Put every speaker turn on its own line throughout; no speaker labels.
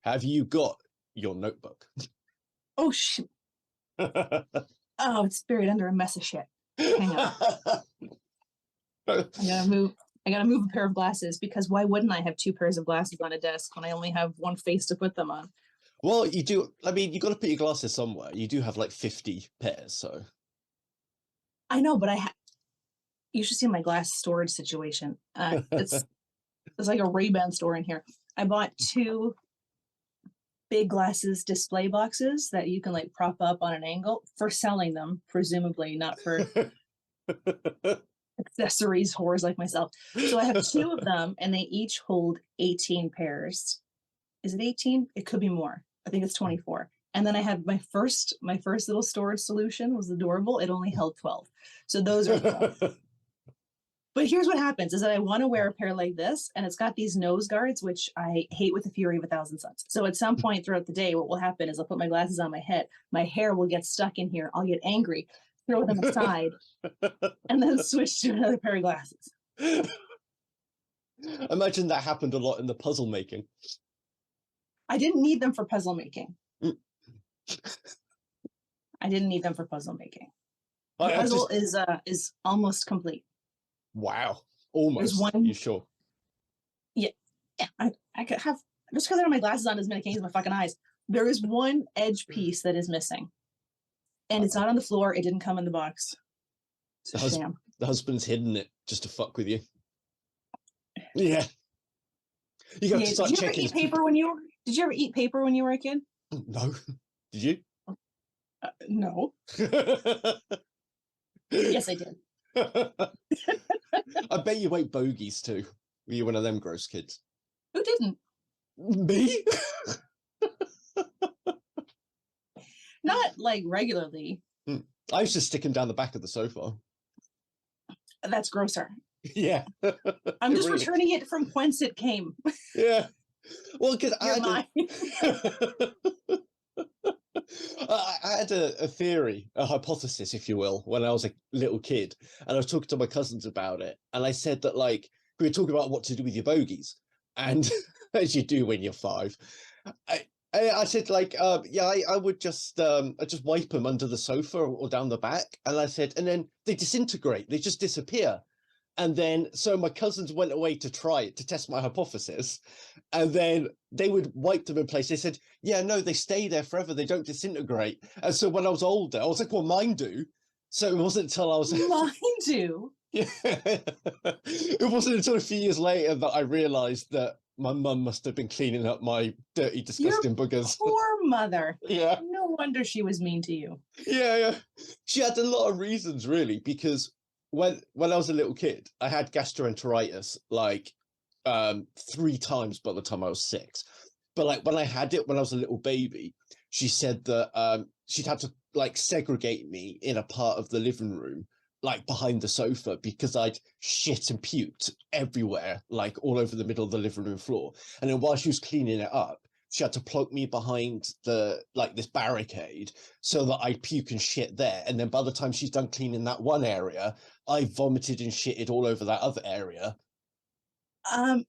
Have you got your notebook?
Oh shit! Oh, it's buried under a mess of shit. Hang on. I gotta move. I gotta move a pair of glasses because why wouldn't I have two pairs of glasses on a desk when I only have one face to put them on?
Well, you do. I mean, you got to put your glasses somewhere. You do have like 50 pairs, so.
I know, but you should see my glass storage situation. It's like a Ray-Ban store in here. I bought two big glasses display boxes that you can like prop up on an angle for selling them, presumably not for accessories whores like myself. So I have two of them and they each hold 18 pairs. Is it 18? It could be more. I think it's 24. And then I had my first little storage solution was adorable. It only held 12. So those are 12. But here's what happens is that I want to wear a pair like this, and it's got these nose guards, which I hate with the fury of 1,000 suns. So at some point throughout the day, what will happen is I'll put my glasses on my head. My hair will get stuck in here. I'll get angry, throw them aside, and then switch to another pair of glasses.
Imagine that happened a lot in the puzzle making.
I didn't need them for puzzle making. I didn't need them for puzzle making. The puzzle is almost complete.
Wow. Almost.
There's one.
You sure?
Yeah. I could have, just because I have my glasses on doesn't mean I can't use my fucking eyes. There is one edge piece that is missing. And it's not on the floor. It didn't come in the box. It's a sham.
The husband's hidden it just to fuck with you. Yeah. You got to start checking.
Did you ever eat paper when you were a kid?
No. Did you?
No. Yes, I did.
I bet you ate Bogies too. Were you one of them gross kids?
Who didn't?
Me?
Not like regularly.
I used to stick him down the back of the sofa.
That's grosser.
Yeah.
I'm just returning it from whence it came.
Yeah. Well, because I had a theory, a hypothesis, if you will, when I was a little kid, and I was talking to my cousins about it, and I said that, like, we were talking about what to do with your bogies, and as you do when you're 5, I said, like, I would just wipe them under the sofa or down the back, and I said, and then they disintegrate, they just disappear. And then, so my cousins went away to try it, to test my hypothesis. And then they would wipe them in place. They said, yeah, no, they stay there forever. They don't disintegrate. And so when I was older, I was like, well, mine do. So it wasn't until I was...
Mine do?
Yeah. It wasn't until a few years later that I realised that my mum must have been cleaning up my dirty, disgusting boogers.
Poor mother.
Yeah.
No wonder she was mean to you.
Yeah. She had a lot of reasons, really, because... When I was a little kid, I had gastroenteritis like 3 times by the time I was 6. But like when I had it when I was a little baby, she said that she'd had to like segregate me in a part of the living room, like behind the sofa, because I'd shit and puked everywhere, like all over the middle of the living room floor. And then while she was cleaning it up, she had to plug me behind this barricade so that I'd puke and shit there. And then by the time she's done cleaning that one area, I vomited and shitted all over that other area.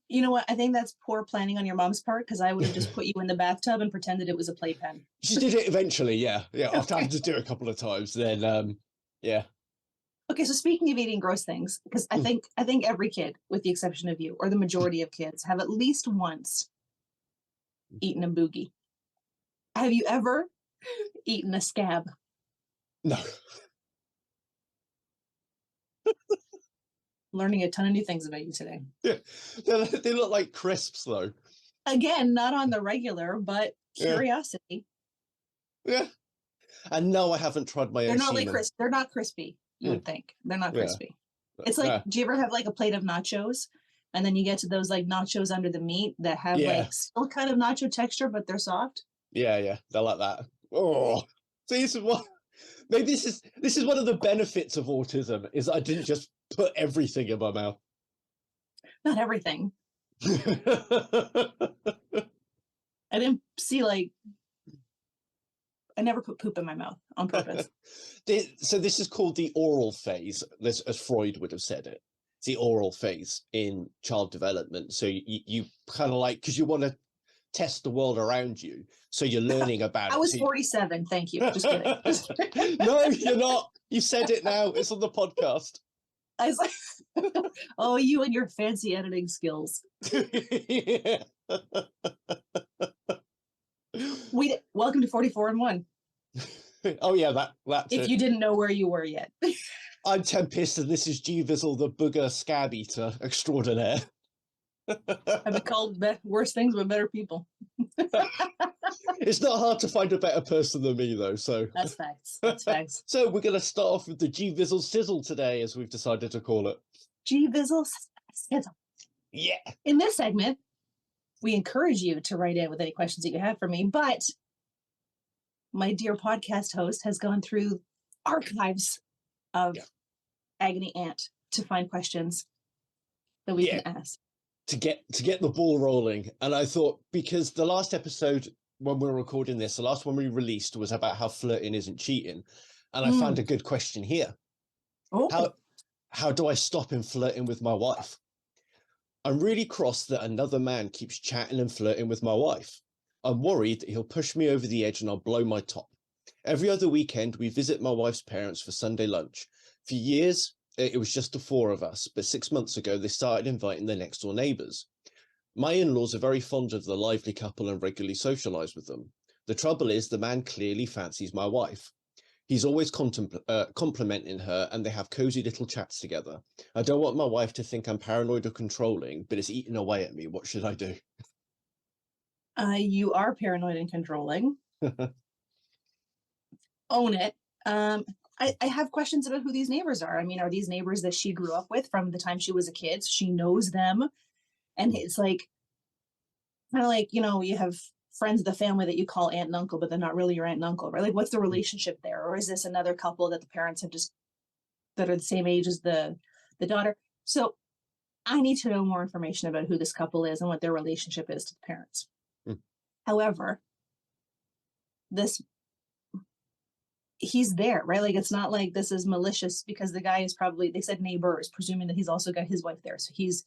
You know what? I think that's poor planning on your mom's part, because I would have just put you in the bathtub and pretended it was a playpen.
She did it eventually, yeah. Yeah, after having to do it a couple of times, then, yeah.
Okay, so speaking of eating gross things, because I think every kid, with the exception of you, or the majority of kids, have at least once eaten a boogie. Have you ever eaten a scab?
No.
Learning a ton of new things about you today.
Yeah. They look like crisps, though.
Again, not on the regular, but curiosity.
Yeah. And no, I haven't tried my own.
They're not like crisp. They're not crispy. You would think they're not crispy. It's like, do you ever have like a plate of nachos? And then you get to those like nachos under the meat that have like still kind of nacho texture, but they're soft.
Yeah, they're like that. Oh, so this is what maybe this is one of the benefits of autism is I didn't just put everything in my mouth.
Not everything. I didn't see like. I never put poop in my mouth on purpose.
So this is called the oral phase, as Freud would have said it. It's the oral phase in child development. So you kind of like, because you want to test the world around you. So you're learning about
I
it.
was
So
47. Thank you. Just kidding. Just kidding.
No, you're not. You said it now. It's on the podcast.
I was like, oh, you and your fancy editing skills. Welcome to 44 and 1.
Oh yeah, that's
if
it.
you didn't know where you were yet.
I'm Tempest, and this is GVizzle, the booger scab eater extraordinaire.
I've been called worse things but better people.
It's not hard to find a better person than me, though. So
that's facts. That's facts.
So we're going to start off with the GVizzle Sizzle today, as we've decided to call it.
GVizzle Sizzle.
Yeah.
In this segment, we encourage you to write in with any questions that you have for me, but my dear podcast host has gone through archives of Agony Aunt to find questions that we can ask.
To get the ball rolling. And I thought, because the last episode, when we were recording this, the last one we released was about how flirting isn't cheating. And I found a good question here.
Oh.
How do I stop him flirting with my wife? I'm really cross that another man keeps chatting and flirting with my wife. I'm worried that he'll push me over the edge and I'll blow my top. Every other weekend, we visit my wife's parents for Sunday lunch. For years, it was just the four of us, but 6 months ago, they started inviting their next door neighbours. My in-laws are very fond of the lively couple and regularly socialise with them. The trouble is, the man clearly fancies my wife. He's always complimenting her, and they have cosy little chats together. I don't want my wife to think I'm paranoid or controlling, but it's eating away at me. What should I do?
You are paranoid and controlling. Own it. I have questions about who these neighbors are. I mean, are these neighbors that she grew up with from the time she was a kid? She knows them. And it's like, kind of like, you have friends of the family that you call aunt and uncle, but they're not really your aunt and uncle, right? Like, what's the relationship there? Or is this another couple that the parents have that are the same age as the daughter? So I need to know more information about who this couple is and what their relationship is to the parents. However, he's there, right? Like, it's not like this is malicious, because the guy is probably, they said neighbors, presuming that he's also got his wife there. So he's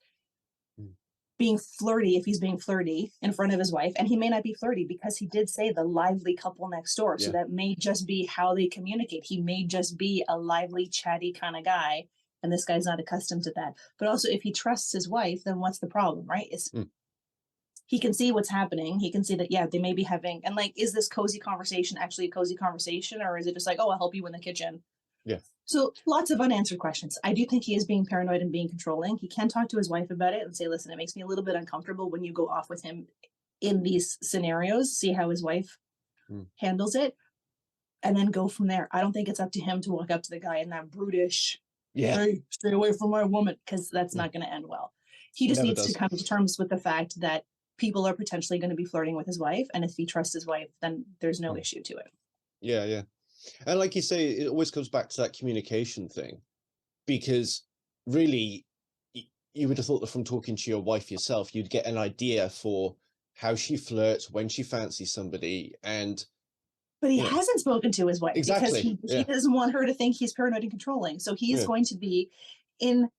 being flirty, if he's being flirty in front of his wife, and he may not be flirty because he did say the lively couple next door. So that may just be how they communicate. He may just be a lively, chatty kind of guy, and this guy's not accustomed to that. But also, if he trusts his wife, then what's the problem, right? He can see what's happening. He can see that, they may be having, and like, is this cozy conversation actually a cozy conversation, or is it just like, oh, I'll help you in the kitchen?
Yeah.
So lots of unanswered questions. I do think he is being paranoid and being controlling. He can talk to his wife about it and say, listen, it makes me a little bit uncomfortable when you go off with him in these scenarios, see how his wife handles it, and then go from there. I don't think it's up to him to walk up to the guy in that brutish, hey, stay away from my woman, because that's not going to end well. He just needs to come to terms with the fact that people are potentially going to be flirting with his wife, and if he trusts his wife, then there's no issue to it.
Yeah. And like you say, it always comes back to that communication thing, because really, you would have thought that from talking to your wife yourself, you'd get an idea for how she flirts, when she fancies somebody, but
he hasn't spoken to his wife because he doesn't want her to think he's paranoid and controlling. So he is going to be and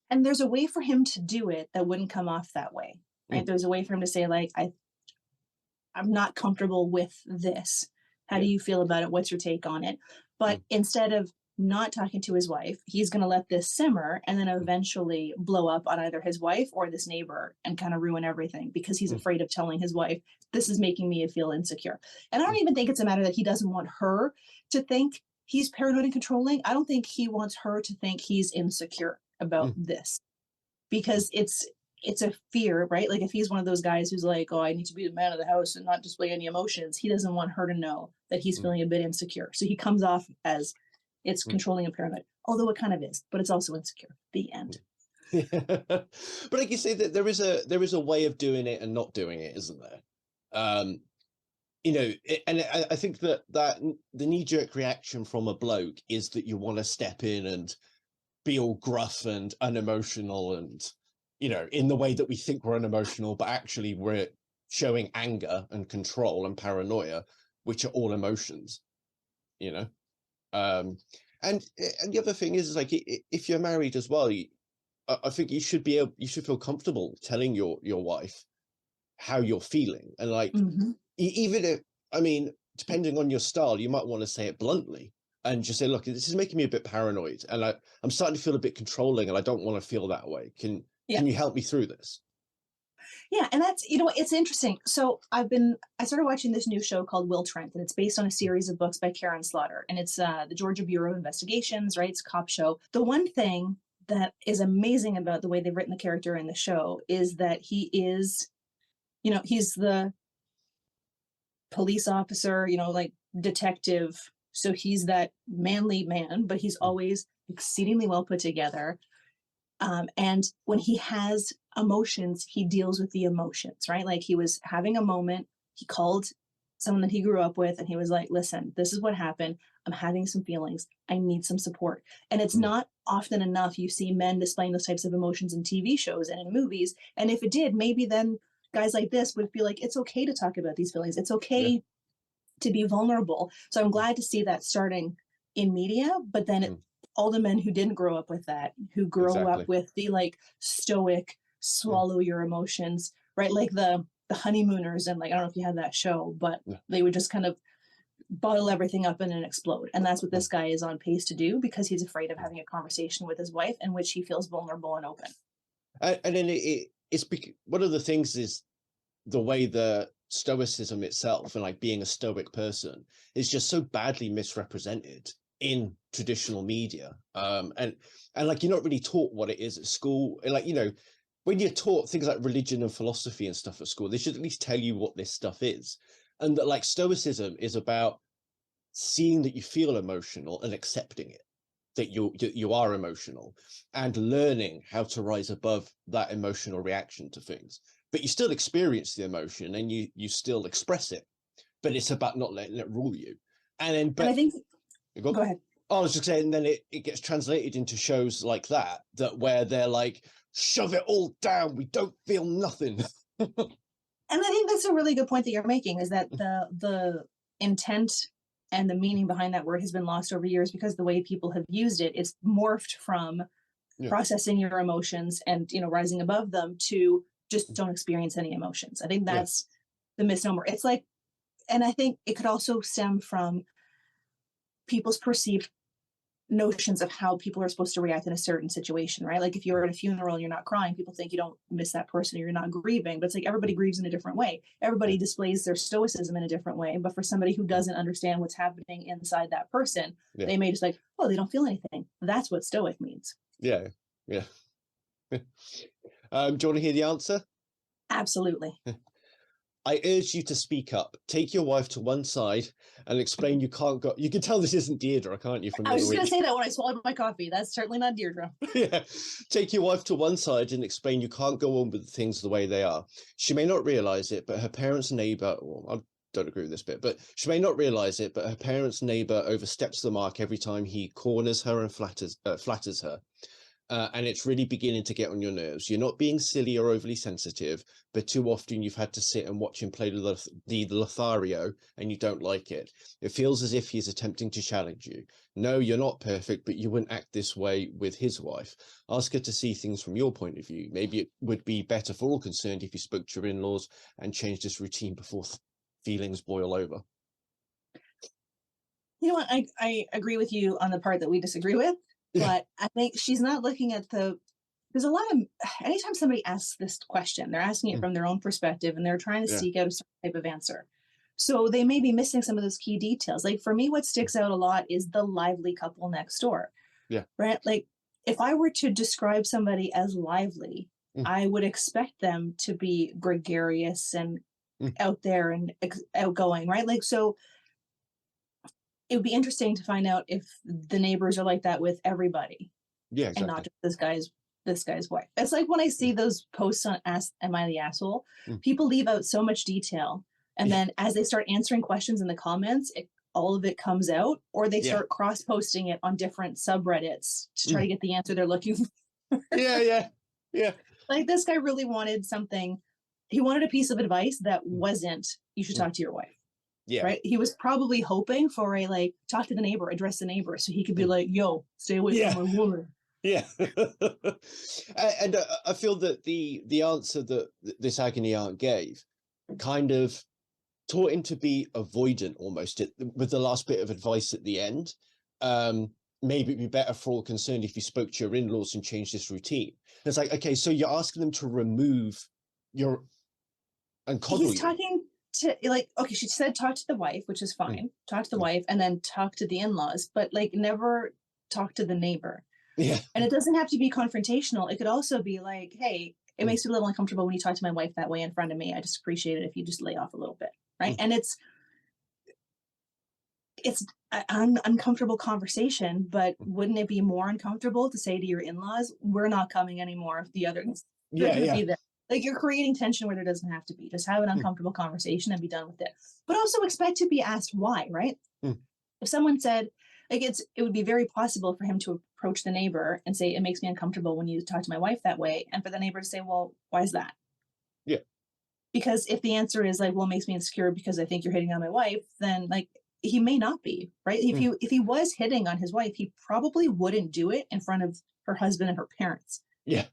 there's a way for him to do it that wouldn't come off that way. Right? There's a way for him to say, like, I'm not comfortable with this. How do you feel about it? What's your take on it? But instead of not talking to his wife, he's going to let this simmer and then eventually blow up on either his wife or this neighbor and kind of ruin everything, because he's afraid of telling his wife, this is making me feel insecure. And I don't even think it's a matter that he doesn't want her to think he's paranoid and controlling. I don't think he wants her to think he's insecure about this, because it's a fear, right? Like, if he's one of those guys who's like, oh, I need to be the man of the house and not display any emotions, he doesn't want her to know that he's feeling a bit insecure. So he comes off as it's controlling and paranoid, although it kind of is, but it's also insecure. The end.
But like you say, that there is a way of doing it and not doing it, isn't there? And I think that the knee-jerk reaction from a bloke is that you want to step in and be all gruff and unemotional and, in the way that we think we're unemotional, but actually we're showing anger and control and paranoia, which are all emotions, And the other thing is, like, if you're married as well, I think you should feel comfortable telling your wife how you're feeling. And like,
Mhm.
even if, I mean, depending on your style, you might want to say it bluntly and just say, look, this is making me a bit paranoid, and I'm starting to feel a bit controlling, and I don't want to feel that way.
Yeah.
Can you help me through this?
Yeah, and that's, it's interesting. So I started watching this new show called Will Trent, and it's based on a series of books by Karen Slaughter, and it's the Georgia Bureau of Investigations, right? It's a cop show. The one thing that is amazing about the way they've written the character in the show is that he is, he's the police officer, like detective. So he's that manly man, but he's always exceedingly well put together. And when he has emotions, he deals with the emotions, right? Like he was having a moment. He called someone that he grew up with and he was like, listen, this is what happened. I'm having some feelings. I need some support. And it's not often enough you see men displaying those types of emotions in TV shows and in movies. And if it did, maybe then guys like this would feel like it's okay to talk about these feelings. It's okay to be vulnerable. So I'm glad to see that starting in media, but then all the men who didn't grow up with that, who grow up with the like stoic, swallow your emotions, right? Like the honeymooners, and like, I don't know if you had that show, but they would just kind of bottle everything up and then explode. And that's what this guy is on pace to do, because he's afraid of having a conversation with his wife in which he feels vulnerable and open.
And then it's one of the things is the way the stoicism itself and like being a stoic person is just so badly misrepresented in traditional media. And like, you're not really taught what it is at school. Like, when you're taught things like religion and philosophy and stuff at school, they should at least tell you what this stuff is. And that, like, stoicism is about seeing that you feel emotional and accepting it, that you are emotional, and learning how to rise above that emotional reaction to things. But you still experience the emotion and you still express it, but it's about not letting it rule you. And then, but
and I think,
go
ahead.
I was just saying, then it gets translated into shows like that where they're like, shove it all down, we don't feel nothing.
And I think that's a really good point that you're making, is that the intent and the meaning behind that word has been lost over years, because the way people have used it, it's morphed from processing your emotions and, rising above them, to just don't experience any emotions. I think that's the misnomer. It's like, and I think it could also stem from people's perceived notions of how people are supposed to react in a certain situation, right? Like if you're at a funeral and you're not crying, people think you don't miss that person or you're not grieving. But it's like everybody grieves in a different way. Everybody displays their stoicism in a different way. But for somebody who doesn't understand what's happening inside that person, they may just like, oh, they don't feel anything. That's what stoic means.
Yeah. Do you want to hear the answer?
Absolutely.
I urge you to speak up. Take your wife to one side and explain you can't go. You can tell this isn't Deirdre, can't you? From
I was just going to say that when I swallowed my coffee. That's certainly not Deirdre.
Take your wife to one side and explain you can't go on with things the way they are. She may not realize it, but her parents' neighbor, well, I don't agree with this bit, but she may not realize it, but her parents' neighbor oversteps the mark every time he corners her and flatters her. And it's really beginning to get on your nerves. You're not being silly or overly sensitive, but too often you've had to sit and watch him play the Lothario and you don't like it. It feels as if he's attempting to challenge you. No, you're not perfect, but you wouldn't act this way with his wife. Ask her to see things from your point of view. Maybe it would be better for all concerned if you spoke to your in-laws and changed this routine before feelings boil over.
You know what? I agree with you on the part that we disagree with. But I think she's not looking at there's a lot of, anytime somebody asks this question, they're asking it from their own perspective and they're trying to seek out a certain type of answer. So they may be missing some of those key details. Like for me, what sticks out a lot is the lively couple next door. Yeah. Right? Like if I were to describe somebody as lively, I would expect them to be gregarious and out there and outgoing, right? Like, so it would be interesting to find out if the neighbors are like that with everybody. Yeah, exactly. And not just this guy's wife. It's like when I see those posts on Am I the Asshole? People leave out so much detail. And then as they start answering questions in the comments, all of it comes out, or they start cross-posting it on different subreddits to try to get the answer they're looking for. Yeah. Like this guy really wanted something. He wanted a piece of advice that wasn't, you should talk to your wife. Yeah. Right. He was probably hoping for a like, talk to the neighbor, address the neighbor. So he could be like, yo, stay away from my woman. Yeah.
And I feel that the answer that this agony aunt gave kind of taught him to be avoidant almost with the last bit of advice at the end. Maybe it'd be better for all concerned if you spoke to your in-laws and changed this routine. And it's like, okay, so you're asking them to remove your and coddle
He's talking to, like, okay, she said talk to the wife, which is fine. Talk to the wife and then talk to the in-laws, but like never talk to the neighbor.
Yeah.
And it doesn't have to be confrontational. It could also be like, hey, it makes me a little uncomfortable when you talk to my wife that way in front of me. I just appreciate it if you just lay off a little bit. Right. And it's an uncomfortable conversation, but wouldn't it be more uncomfortable to say to your in-laws, we're not coming anymore if the other be there? Like, you're creating tension where there doesn't have to be. Just have an uncomfortable conversation and be done with it. But also expect to be asked why, right? If someone said, like, it would be very possible for him to approach the neighbor and say, it makes me uncomfortable when you talk to my wife that way. And for the neighbor to say, well, why is that?
Yeah.
Because if the answer is like, well, it makes me insecure because I think you're hitting on my wife, then like, he may not be, right? If he was hitting on his wife, he probably wouldn't do it in front of her husband and her parents.
Yeah.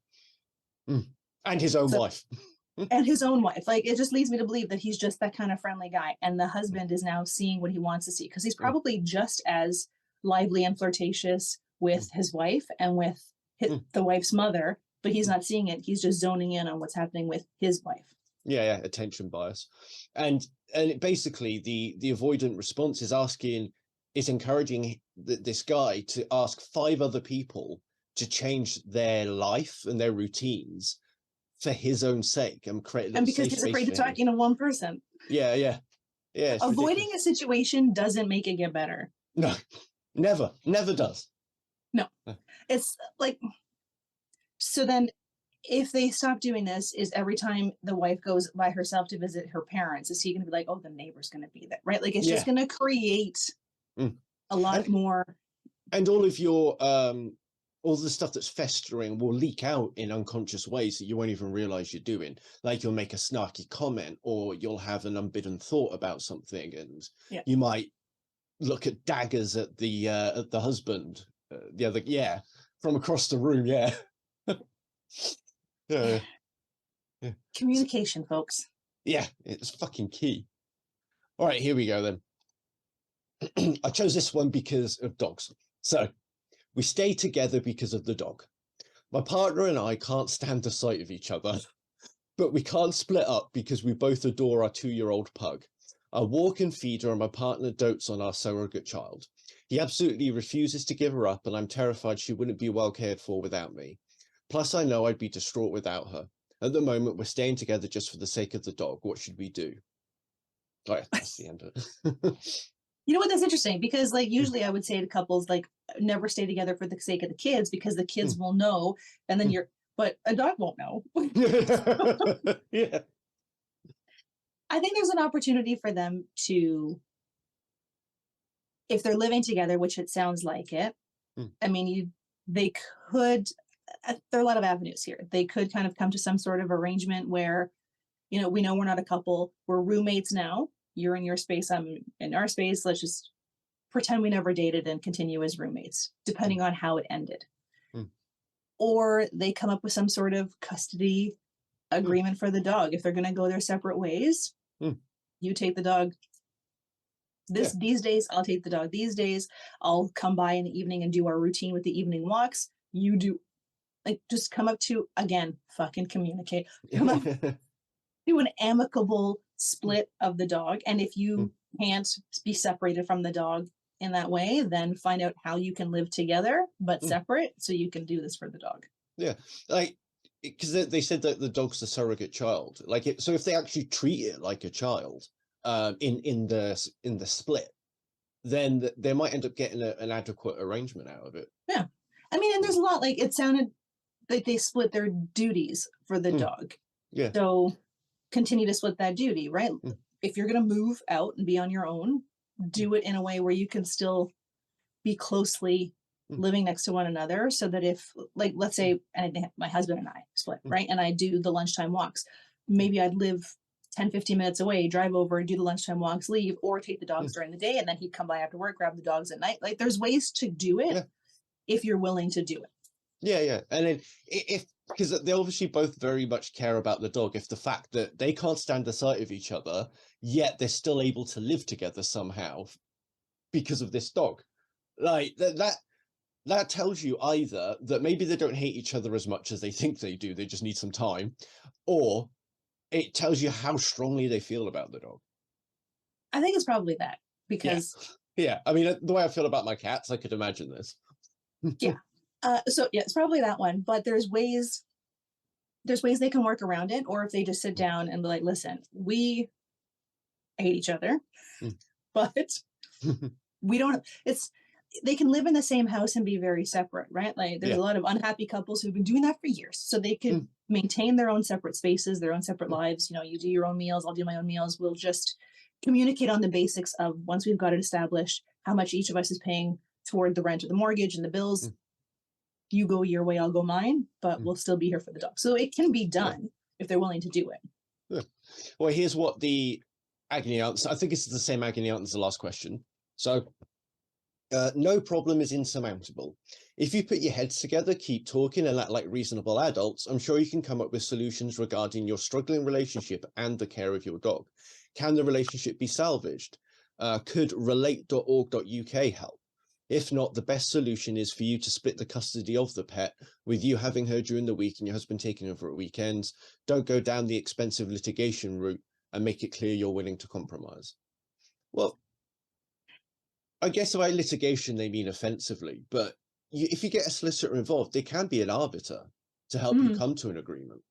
And his own wife.
And his own wife. Like, it just leads me to believe that he's just that kind of friendly guy. And the husband is now seeing what he wants to see, because he's probably just as lively and flirtatious with his wife and with the wife's mother, but he's not seeing it. He's just zoning in on what's happening with his wife.
Yeah, attention bias. And basically the avoidant response is encouraging this guy to ask 5 other people to change their life and their routines for his own sake and create
and because he's afraid to talk to one person.
Yeah.
Avoiding a situation doesn't make it get better.
No, never does.
No. It's like, so then if they stop doing this, is every time the wife goes by herself to visit her parents, is he going to be like, oh, the neighbor's going to be there, right? Like, it's just going to create a lot more.
And all of your all the stuff that's festering will leak out in unconscious ways that you won't even realize you're doing. Like, you'll make a snarky comment, or you'll have an unbidden thought about something, and you might look at daggers at the husband, from across the room. Yeah.
Communication, folks.
Yeah, it's fucking key. All right, here we go then. I chose this one because of dogs. So, we stay together because of the dog. My partner and I can't stand the sight of each other, but we can't split up because we both adore our 2-year-old pug. I walk and feed her, and my partner dotes on our surrogate child. He absolutely refuses to give her up, and I'm terrified she wouldn't be well cared for without me. Plus, I know I'd be distraught without her. At the moment, we're staying together just for the sake of the dog. What should we do? All right, that's the end of it.
You know what? That's interesting, because like usually I would say to couples, like, never stay together for the sake of the kids, because the kids will know, and then but a dog won't know.
Yeah.
I think there's an opportunity for them to, if they're living together, which it sounds like it. I mean, they could, there are a lot of avenues here. They could kind of come to some sort of arrangement where, we know we're not a couple, we're roommates now. You're in your space, I'm in our space. Let's just pretend we never dated and continue as roommates, depending on how it ended. Or they come up with some sort of custody agreement for the dog. If they're going to go their separate ways, you take the dog. These days, I'll take the dog. These days, I'll come by in the evening and do our routine with the evening walks. You do, like, just come up to, again, fucking communicate. Come up to an amicable split of the dog. And if you can't be separated from the dog in that way, then find out how you can live together but separate, so you can do this for the dog. Yeah,
like, because they said that the dog's a surrogate child. Like, so if they actually treat it like a child in the split, then they might end up getting an adequate arrangement out of it.
Yeah, I mean, and there's a lot, like, it sounded like they split their duties for the dog.
Yeah,
so continue to split that duty, right? If you're going to move out and be on your own, do it in a way where you can still be closely living next to one another, so that if, like, let's say, and my husband and I split, right? And I do the lunchtime walks. Maybe I'd live 10, 15 minutes away, drive over, do the lunchtime walks, leave, or take the dogs during the day, and then he'd come by after work, grab the dogs at night. Like, there's ways to do it if you're willing to do it.
Yeah. And then if because they obviously both very much care about the dog. If the fact that they can't stand the sight of each other, yet they're still able to live together somehow because of this dog, like that tells you either that maybe they don't hate each other as much as they think they do, they just need some time, or it tells you how strongly they feel about the dog.
I think it's probably that, because
yeah, I mean, the way I feel about my cats, I could imagine this.
yeah. So yeah, it's probably that one, but there's ways they can work around it, or if they just sit down and be like, listen, we hate each other, but we don't, they can live in the same house and be very separate, right? Like there's a lot of unhappy couples who've been doing that for years, so they can maintain their own separate spaces, their own separate lives. You know, you do your own meals, I'll do my own meals. We'll just communicate on the basics of, once we've got it established, how much each of us is paying toward the rent or the mortgage and the bills. You go your way, I'll go mine, but we'll still be here for the dog. So it can be done if they're willing to do it.
Well, here's what the agony answer. I think it's the same agony answer as the last question. So, no problem is insurmountable. If you put your heads together, keep talking, and act like reasonable adults, I'm sure you can come up with solutions regarding your struggling relationship and the care of your dog. Can the relationship be salvaged? Could relate.org.uk help? If not, the best solution is for you to split the custody of the pet, with you having her during the week and your husband taking over at weekends. Don't go down the expensive litigation route, and make it clear you're willing to compromise. Well, I guess by litigation they mean offensively, but if you get a solicitor involved, they can be an arbiter to help you come to an agreement.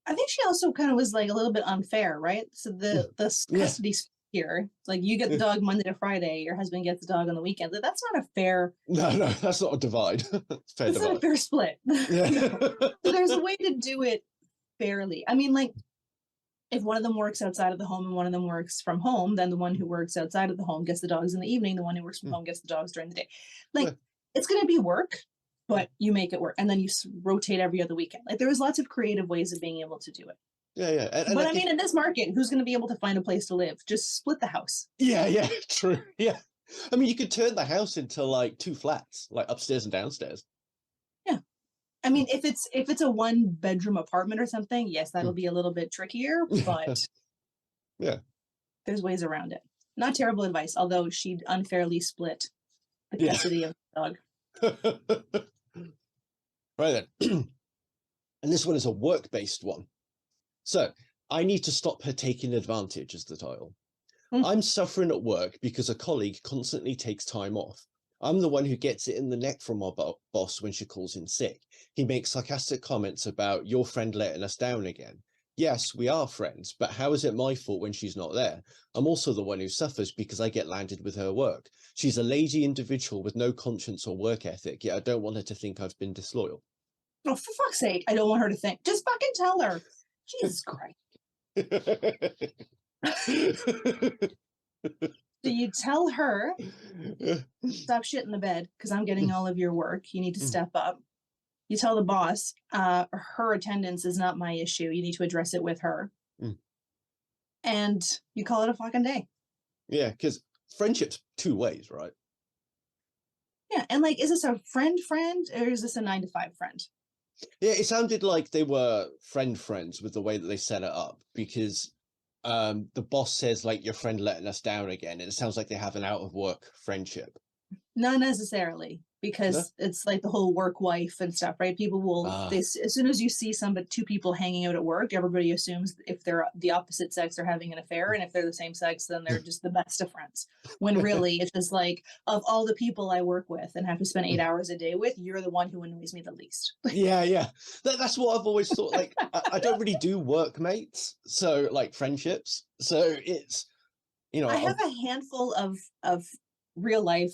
I think she also kind of was like a little bit unfair, right? So the custody here, like you get the dog Monday to Friday, your husband gets the dog on the weekend. That's not a fair.
No, that's not a divide.
It's not a fair split. So there's a way to do it fairly. I mean, like, if one of them works outside of the home and one of them works from home, then the one who works outside of the home gets the dogs in the evening. The one who works from home gets the dogs during the day. Like, it's going to be work, but you make it work. And then you rotate every other weekend. Like, there was lots of creative ways of being able to do it.
Yeah.
But I mean, in this market, who's going to be able to find a place to live? Just split the house.
Yeah, true. Yeah. I mean, you could turn the house into like 2 flats, like upstairs and downstairs.
Yeah. I mean, if it's a 1-bedroom apartment or something, yes, that'll be a little bit trickier, but there's ways around it. Not terrible advice, although she'd unfairly split the custody of the dog.
Right then. And this one is a work-based one. So, I need to stop her taking advantage is the title. I'm suffering at work because a colleague constantly takes time off. I'm the one who gets it in the neck from our boss when she calls in sick. He makes sarcastic comments about your friend letting us down again. Yes, we are friends, but how is it my fault when she's not there? I'm also the one who suffers because I get landed with her work. She's a lazy individual with no conscience or work ethic, yet I don't want her to think I've been disloyal.
Oh, for fuck's sake, I don't want her to think. Just fucking tell her. Jesus Christ. So you tell her, stop shitting the bed because I'm getting all of your work. You need to step up. You tell the boss, her attendance is not my issue. You need to address it with her. And you call it a fucking day.
Yeah, because friendship's 2 ways, right?
Yeah, and like, is this a friend, or is this a 9-to-5 friend?
Yeah, it sounded like they were friends with the way that they set it up, because the boss says, like, your friend letting us down again, and it sounds like they have an out-of-work friendship.
Not necessarily, because it's like the whole work wife and stuff, right? People will, as soon as you see 2 people hanging out at work, everybody assumes if they're the opposite sex, they're having an affair, and if they're the same sex, then they're just the best of friends. When really, it's just like, of all the people I work with and have to spend 8 hours a day with, you're the one who annoys me the least.
Yeah. That's what I've always thought. Like, I don't really do workmates, so like friendships. So it's,
I have a handful of real life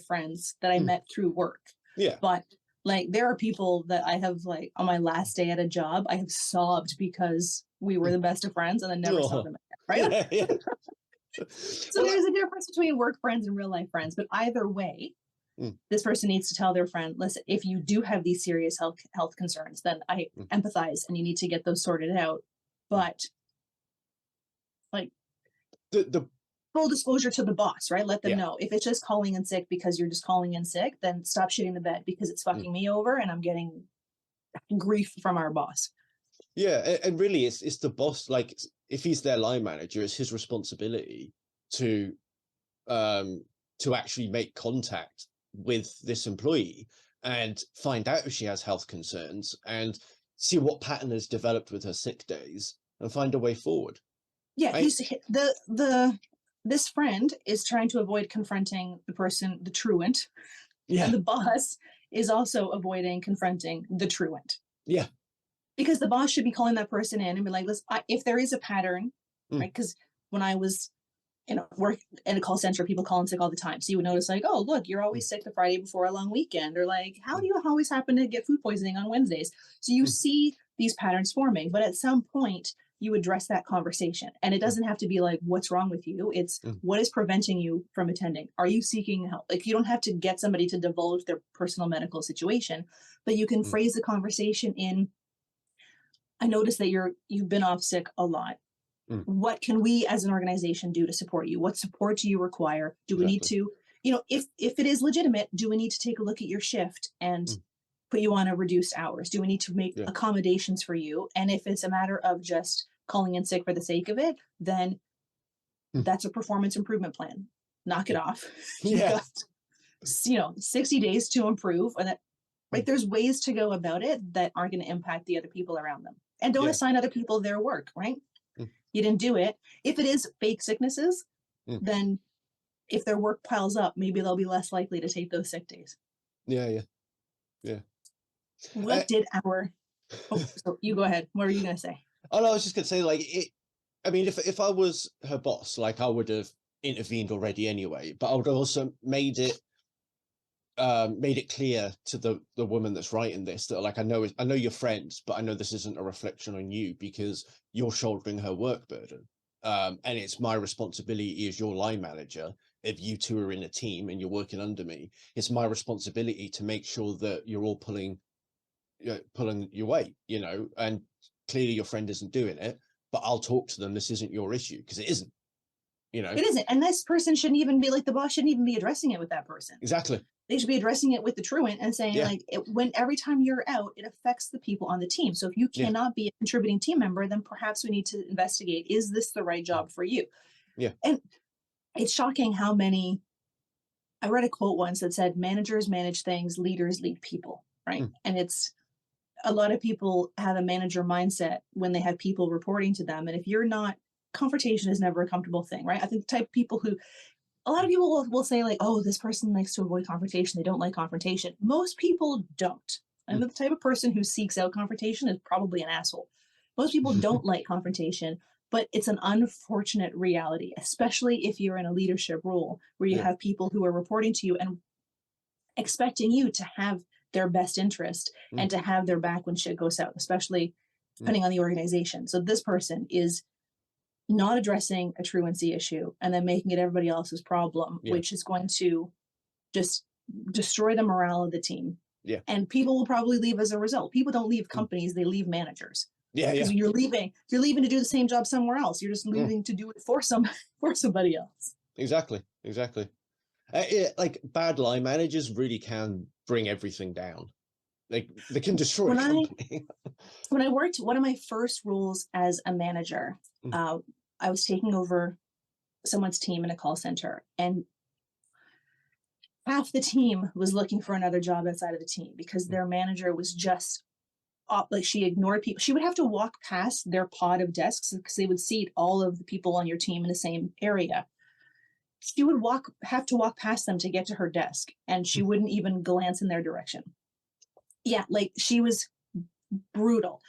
friends that I met through work.
Yeah.
But like, there are people that I have, like, on my last day at a job, I have sobbed because we were the best of friends and then never saw them again, right?
Yeah.
So there's a difference between work friends and real life friends, but either way, this person needs to tell their friend, listen, if you do have these serious health concerns, then I empathize and you need to get those sorted out. But like,
the
full disclosure to the boss, right? Let them know. If it's just calling in sick because you're just calling in sick, then stop shitting the bed because it's fucking me over and I'm getting grief from our boss.
Yeah, and really, it's the boss. Like, if he's their line manager, it's his responsibility to actually make contact with this employee and find out if she has health concerns and see what pattern has developed with her sick days and find a way forward.
Yeah, he's this friend is trying to avoid confronting the person, the truant, and the boss is also avoiding confronting the truant.
Yeah.
Because the boss should be calling that person in and be like, listen, if there is a pattern, right? Because when I was work in a call center, people call in sick all the time. So you would notice like, oh, look, you're always sick the Friday before a long weekend, or like, how do you always happen to get food poisoning on Wednesdays? So you see these patterns forming, but at some point you address that conversation. And it doesn't have to be like, what's wrong with you? It's what is preventing you from attending? Are you seeking help? Like, you don't have to get somebody to divulge their personal medical situation, but you can phrase the conversation in, I noticed that you've been off sick a lot. What can we as an organization do to support you? What support do you require? Do we need to, if it is legitimate, do we need to take a look at your shift and put you on a reduced hours? Do we need to make accommodations for you? And if it's a matter of just calling in sick for the sake of it, then that's a performance improvement plan. Knock it off. You've got, 60 days to improve. And that, right, there's ways to go about it that aren't going to impact the other people around them. And don't assign other people their work, right? You didn't do it. If it is fake sicknesses, then if their work piles up, maybe they'll be less likely to take those sick days.
Yeah.
What did our... Oh, so you go ahead. What are you going to say?
Oh, no, I was just going to say, like, I mean, if I was her boss, like, I would have intervened already anyway, but I would have also made it clear to the woman that's writing this that, like, I know you're friends, but I know this isn't a reflection on you because you're shouldering her work burden, and it's my responsibility as your line manager. If you two are in a team and you're working under me, it's my responsibility to make sure that you're all pulling your weight, and clearly your friend isn't doing it, but I'll talk to them. This isn't your issue, because it isn't. It
isn't, and this person shouldn't even be, like, the boss shouldn't even be addressing it with that person.
Exactly.
They should be addressing it with the truant and saying, like, every time you're out, it affects the people on the team. So if you cannot be a contributing team member, then perhaps we need to investigate, is this the right job for you?
Yeah.
And it's shocking how many, I read a quote once that said, managers manage things, leaders lead people, right? And it's, a lot of people have a manager mindset when they have people reporting to them. And if you're not, confrontation is never a comfortable thing, right? I think the type of people who, a lot of people will say, like, oh, this person likes to avoid confrontation. They don't like confrontation. Most people don't. And the type of person who seeks out confrontation is probably an asshole. Most people don't like confrontation, but it's an unfortunate reality, especially if you're in a leadership role where you have people who are reporting to you and expecting you to have their best interest and to have their back when shit goes south, especially depending on the organization. So this person is not addressing a truancy issue and then making it everybody else's problem, which is going to just destroy the morale of the team.
Yeah. And
people will probably leave as a result. People don't leave companies, they leave managers.
Yeah.
Because you're leaving to do the same job somewhere else. You're just leaving to do it for somebody else.
Exactly. Like, bad line managers really can bring everything down. Like, they can destroy a company.
When I worked, one of my first roles as a manager, I was taking over someone's team in a call center, and half the team was looking for another job outside of the team because their manager was just like, she ignored people. She would have to walk past their pod of desks because they would seat all of the people on your team in the same area. She would have to walk past them to get to her desk, and she wouldn't even glance in their direction. Yeah, like, she was brutal.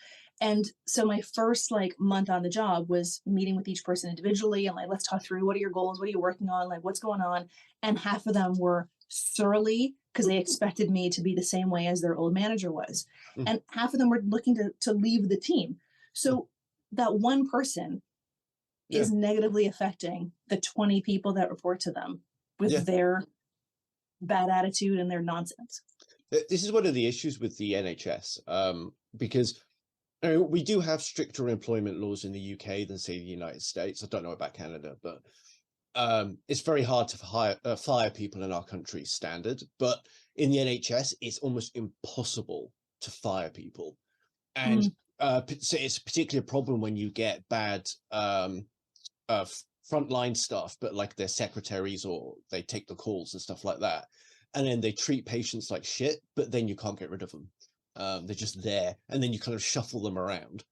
And so my first, like, month on the job was meeting with each person individually and, like, let's talk through, what are your goals? What are you working on? Like, what's going on? And half of them were surly because they expected me to be the same way as their old manager was. And half of them were looking to leave the team. So that one person is negatively affecting the 20 people that report to them with their bad attitude and their nonsense.
This is one of the issues with the NHS, because we do have stricter employment laws in the UK than, say, the United States. I don't know about Canada, but it's very hard to fire people in our country standard. But in the NHS, it's almost impossible to fire people. And so it's particularly a problem when you get bad frontline stuff, but like their secretaries, or they take the calls and stuff like that. And then they treat patients like shit, but then you can't get rid of them. They're just there. And then you kind of shuffle them around.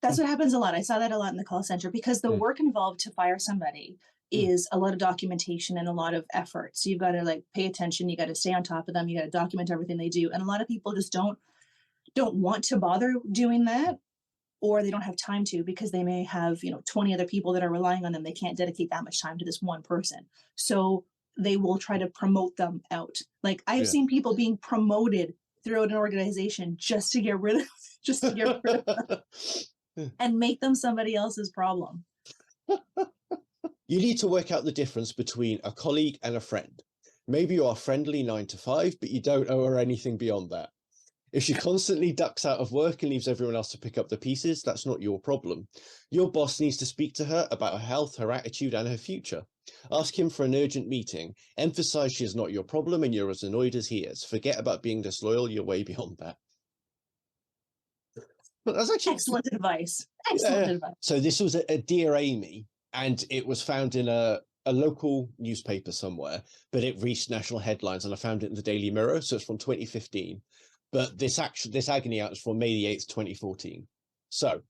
That's what happens a lot. I saw that a lot in the call center, because the work involved to fire somebody is a lot of documentation and a lot of effort. So you've got to like pay attention. You got to stay on top of them. You got to document everything they do. And a lot of people just don't want to bother doing that, or they don't have time to, because they may have, 20 other people that are relying on them. They can't dedicate that much time to this one person. So they will try to promote them out. Like I've seen people being promoted throughout an organization just to get rid of them and make them somebody else's problem.
You need to work out the difference between a colleague and a friend. Maybe you are friendly 9 to 5, but you don't owe her anything beyond that. If she constantly ducks out of work and leaves everyone else to pick up the pieces, that's not your problem. Your boss needs to speak to her about her health, her attitude, and her future. Ask him for an urgent meeting. Emphasize she is not your problem and you're as annoyed as he is. Forget about being disloyal. You're way beyond that. But that's actually
excellent advice. Excellent advice.
So this was a Dear Amy, and it was found in a local newspaper somewhere, but it reached national headlines, and I found it in the Daily Mirror. So it's from 2015. But this agony out is from May the 8th, 2014. So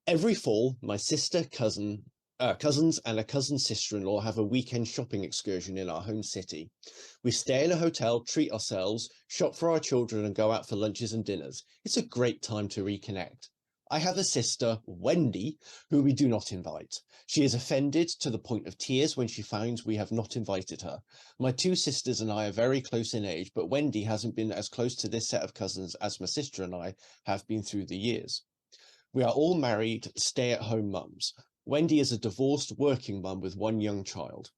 every fall, my sister, cousins and a cousin sister-in-law have a weekend shopping excursion in our home city. We stay in a hotel, treat ourselves, shop for our children, and go out for lunches and dinners. It's a great time to reconnect. I have a sister, Wendy, who we do not invite. She is offended to the point of tears when she finds we have not invited her. My two sisters and I are very close in age, but Wendy hasn't been as close to this set of cousins as my sister and I have been through the years. We are all married, stay-at-home mums. Wendy is a divorced working mum with one young child.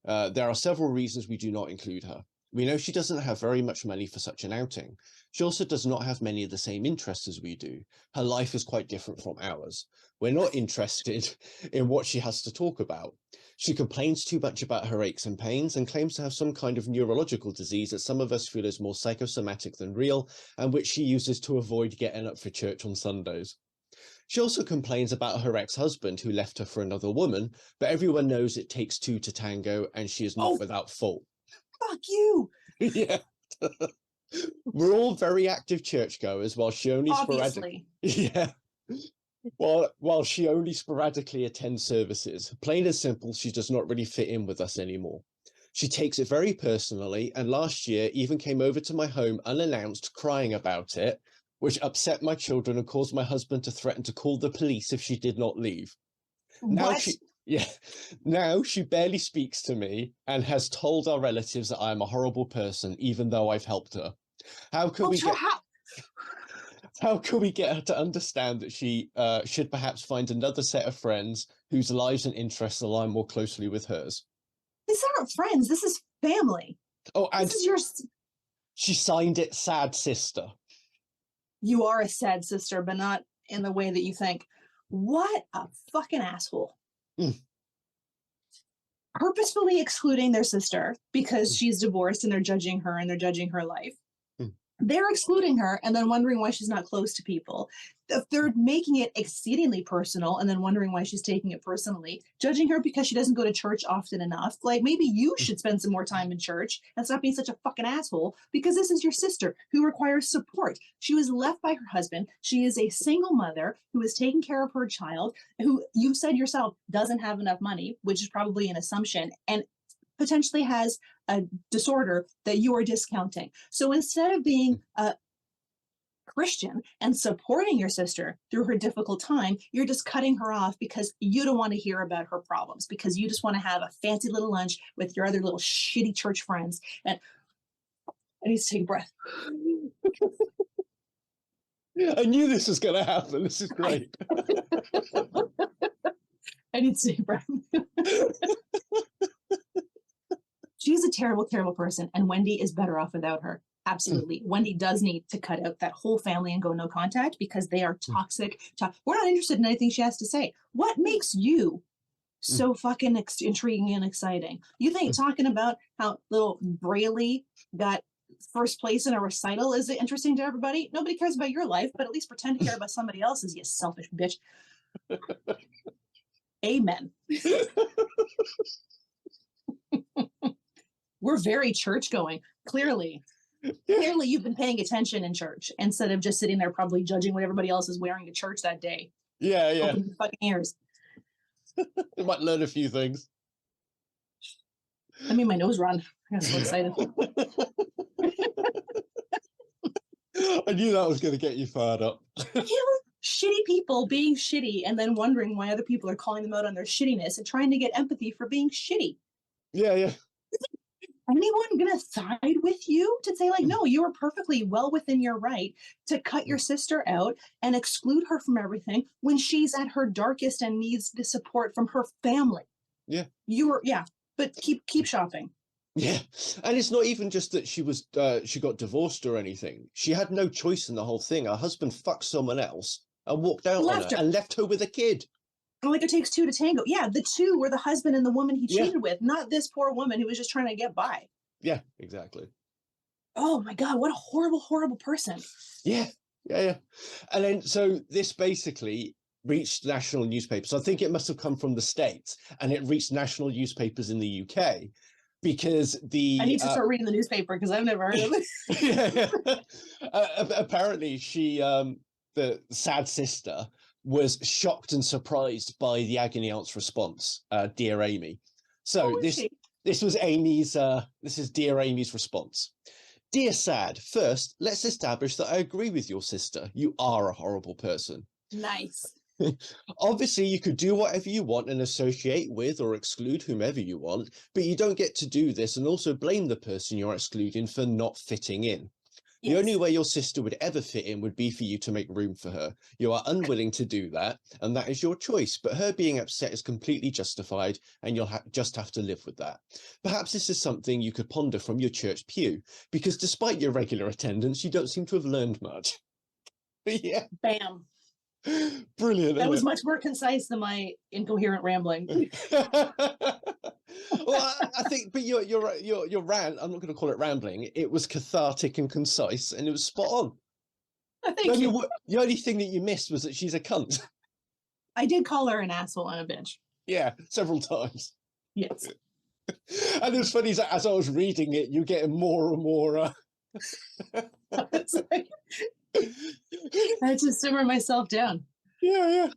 There are several reasons we do not include her. We know she doesn't have very much money for such an outing. She also does not have many of the same interests as we do. Her life is quite different from ours. We're not interested in what she has to talk about. She complains too much about her aches and pains and claims to have some kind of neurological disease that some of us feel is more psychosomatic than real, and which she uses to avoid getting up for church on Sundays. She also complains about her ex-husband who left her for another woman, but everyone knows it takes two to tango, and she is not without fault.
Fuck you.
Yeah. We're all very active churchgoers, while she only sporadically while she only sporadically attends services. Plain and simple, she does not really fit in with us anymore. She takes it very personally, and last year even came over to my home unannounced, crying about it, which upset my children and caused my husband to threaten to call the police if she did not leave. Now she barely speaks to me and has told our relatives that I am a horrible person, even though I've helped her. How can we get her to understand that she should perhaps find another set of friends whose lives and interests align more closely with hers?
These aren't friends. This is family.
Oh, and
this is your...
She signed it sad sister.
You are a sad sister, but not in the way that you think. What a fucking asshole. Purposefully excluding their sister because she's divorced and they're judging her and they're judging her life. They're excluding her and then wondering why she's not close to people. They're making it exceedingly personal and then wondering why she's taking it personally, judging her because she doesn't go to church often enough. Like, maybe you should spend some more time in church and stop being such a fucking asshole, because this is your sister who requires support. She was left by her husband. She is a single mother who is taking care of her child, who you said yourself doesn't have enough money, which is probably an assumption, and potentially has a disorder that you are discounting. So instead of being a Christian and supporting your sister through her difficult time, you're just cutting her off because you don't want to hear about her problems, because you just want to have a fancy little lunch with your other little shitty church friends. And I need to take a breath.
I knew this was going to happen. This is great.
I need to take a breath. She's a terrible, terrible person, and Wendy is better off without her. Absolutely. Wendy does need to cut out that whole family and go no contact, because they are toxic. We're not interested in anything she has to say. What makes you so fucking intriguing and exciting? You think talking about how little Braley got first place in a recital is interesting to everybody. Nobody cares about your life, but at least pretend to care about somebody else's, you selfish bitch. Amen. We're very church going. Clearly you've been paying attention in church instead of just sitting there probably judging what everybody else is wearing to church that day.
Yeah.
Open your fucking ears.
You might learn a few things.
I made my nose run. I got so excited.
I knew that was going to get you fired up.
Shitty people being shitty and then wondering why other people are calling them out on their shittiness and trying to get empathy for being shitty.
Yeah.
Anyone gonna side with you to say, like, no, you are perfectly well within your right to cut your sister out and exclude her from everything when she's at her darkest and needs the support from her family?
Yeah.
But keep shopping.
Yeah, and it's not even just that she got divorced or anything. She had no choice in the whole thing. Her husband fucked someone else and walked out on her and left her with a kid.
Like it takes two to tango. Yeah, the two were the husband and the woman he cheated with, not this poor woman who was just trying to get by.
Yeah, exactly.
Oh my God, what a horrible, horrible person.
Yeah. And then, so this basically reached national newspapers. I think it must have come from the States, and it reached national newspapers in the UK because I
need to start reading the newspaper because I've never heard of it.
Apparently she, the sad sister, was shocked and surprised by the agony aunt's response, Dear Amy. So this was Amy's, this is Dear Amy's response. Dear Sad, first, let's establish that I agree with your sister. You are a horrible person.
Nice.
Obviously, you could do whatever you want and associate with or exclude whomever you want, but you don't get to do this and also blame the person you're excluding for not fitting in. The only way your sister would ever fit in would be for you to make room for her. You are unwilling to do that, and that is your choice. But her being upset is completely justified, and you'll just have to live with that. Perhaps this is something you could ponder from your church pew, because despite your regular attendance, you don't seem to have learned much. Yeah.
Bam.
Brilliant.
That was much more concise than my incoherent rambling.
Well, I think, but your rant, I'm not going to call it rambling. It was cathartic and concise, and it was spot on.
Thank you.
The only thing that you missed was that she's a cunt.
I did call her an asshole and a bitch.
Yeah, several times.
Yes.
And it was funny that as I was reading it, you're getting more and more.
I had to simmer myself down.
Yeah.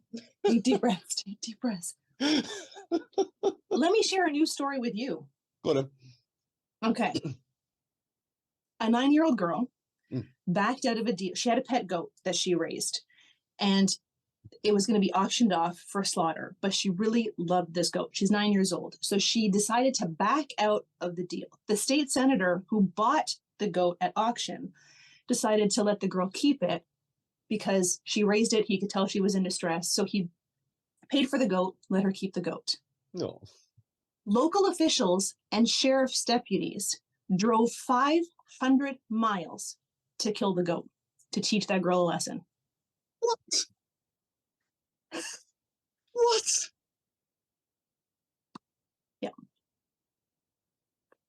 Take deep breaths. Take deep breaths. Let me share a news story with you.
Got him.
Okay. A 9-year-old girl backed out of a deal. She had a pet goat that she raised, and it was going to be auctioned off for slaughter, but she really loved this goat. She's 9 years old. So she decided to back out of the deal. The state senator who bought the goat at auction decided to let the girl keep it because she raised it. He could tell she was in distress. So he paid for the goat, let her keep the goat.
No.
Local officials and sheriff's deputies drove 500 miles to kill the goat, to teach that girl a lesson.
What? What?
Yeah.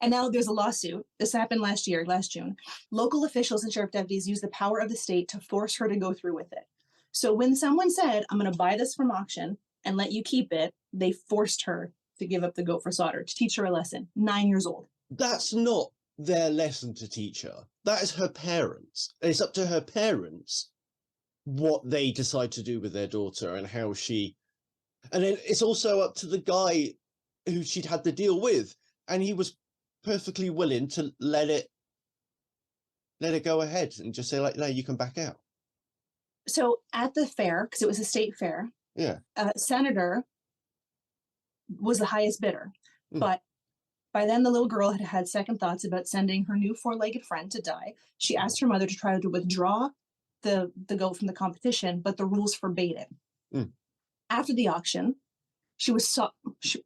And now there's a lawsuit. This happened last June. Local officials and sheriff deputies used the power of the state to force her to go through with it. So when someone said, I'm going to buy this from auction and let you keep it, they forced her to give up the goat for slaughter, to teach her a lesson. 9 years old. That's
not their lesson to teach her. That is her parents. It's up to her parents what they decide to do with their daughter and how she... And then it's also up to the guy who she'd had the deal with. And he was perfectly willing to let it go ahead and just say, like, no, you can back out.
So at the fair, because it was a state fair, senator was the highest bidder. But by then the little girl had had second thoughts about sending her new 4-legged friend to die. She asked her mother to try to withdraw the goat from the competition, but the rules forbade it. After the auction, she was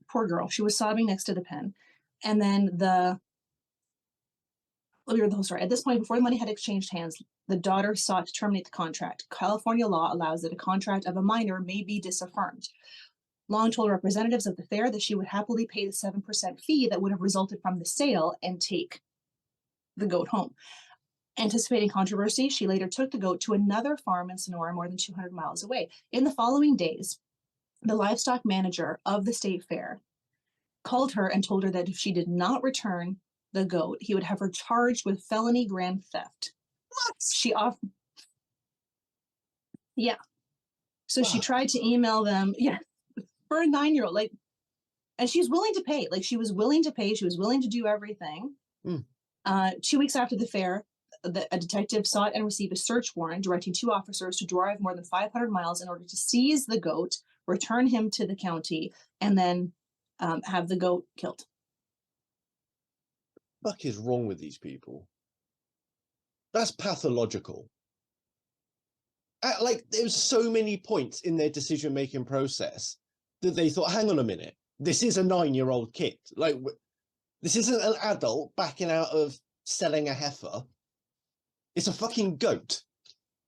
poor girl. She was sobbing next to the pen. And then let me read the whole story. At this point, before the money had exchanged hands, the daughter sought to terminate the contract. California law allows that a contract of a minor may be disaffirmed. Long told representatives of the fair that she would happily pay the 7% fee that would have resulted from the sale and take the goat home. Anticipating controversy, she later took the goat to another farm in Sonora more than 200 miles away. In the following days, the livestock manager of the state fair called her and told her that if she did not return the goat, he would have her charged with felony grand theft.
What?
She off. Yeah. So she
Wow.
tried to email them. Yeah. For a 9-year-old, like, and she's willing to pay. Like, she was willing to pay. She was willing to do everything. 2 weeks after the fair, a detective sought and received a search warrant directing 2 officers to drive more than 500 miles in order to seize the goat, return him to the county, and then have the goat killed.
What the fuck is wrong with these people? That's pathological. Like, there's so many points in their decision-making process that they thought, hang on a minute, this is a 9-year-old kid. Like, this isn't an adult backing out of selling a heifer. It's a fucking goat.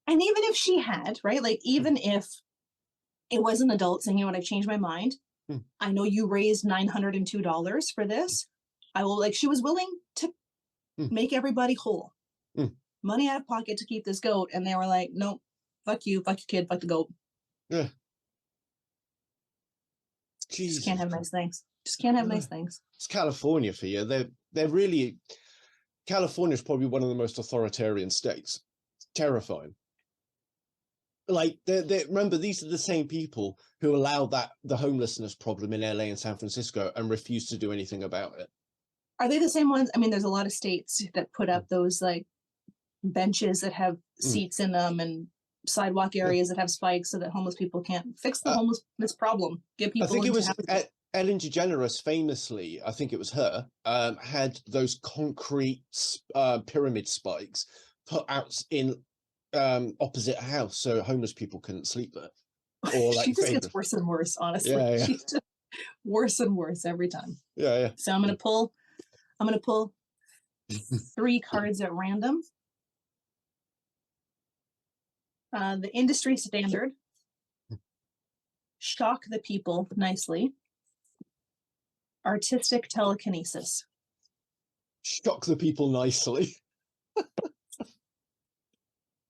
And even if she had, right, like, even if it was an adult saying, you know what, I've changed my mind. I know you raised $902 for this. I will, like, she was willing to make everybody whole. Money out of pocket to keep this goat. And they were like, nope, fuck you, fuck your kid, fuck the goat.
Yeah.
Just can't have nice things. Just can't have nice things.
It's California for you. They're really, California is probably one of the most authoritarian states. It's terrifying. Like, remember, these are the same people who allowed the homelessness problem in LA and San Francisco and refused to do anything about it.
Are they the same ones? I mean, there's a lot of states that put up those, like, benches that have seats in them and sidewalk areas that have spikes so that homeless people can't fix the homelessness problem. Get people.
I think it was Ellen DeGeneres famously, I think it was her, had those concrete pyramid spikes put out in opposite a house so homeless people couldn't sleep there. Or like
she just gets worse and worse, honestly.
Yeah.
She's just worse and worse every time.
Yeah.
So I'm gonna pull 3 cards at random. The industry standard. Shock the people nicely. Artistic telekinesis.
Shock the people nicely.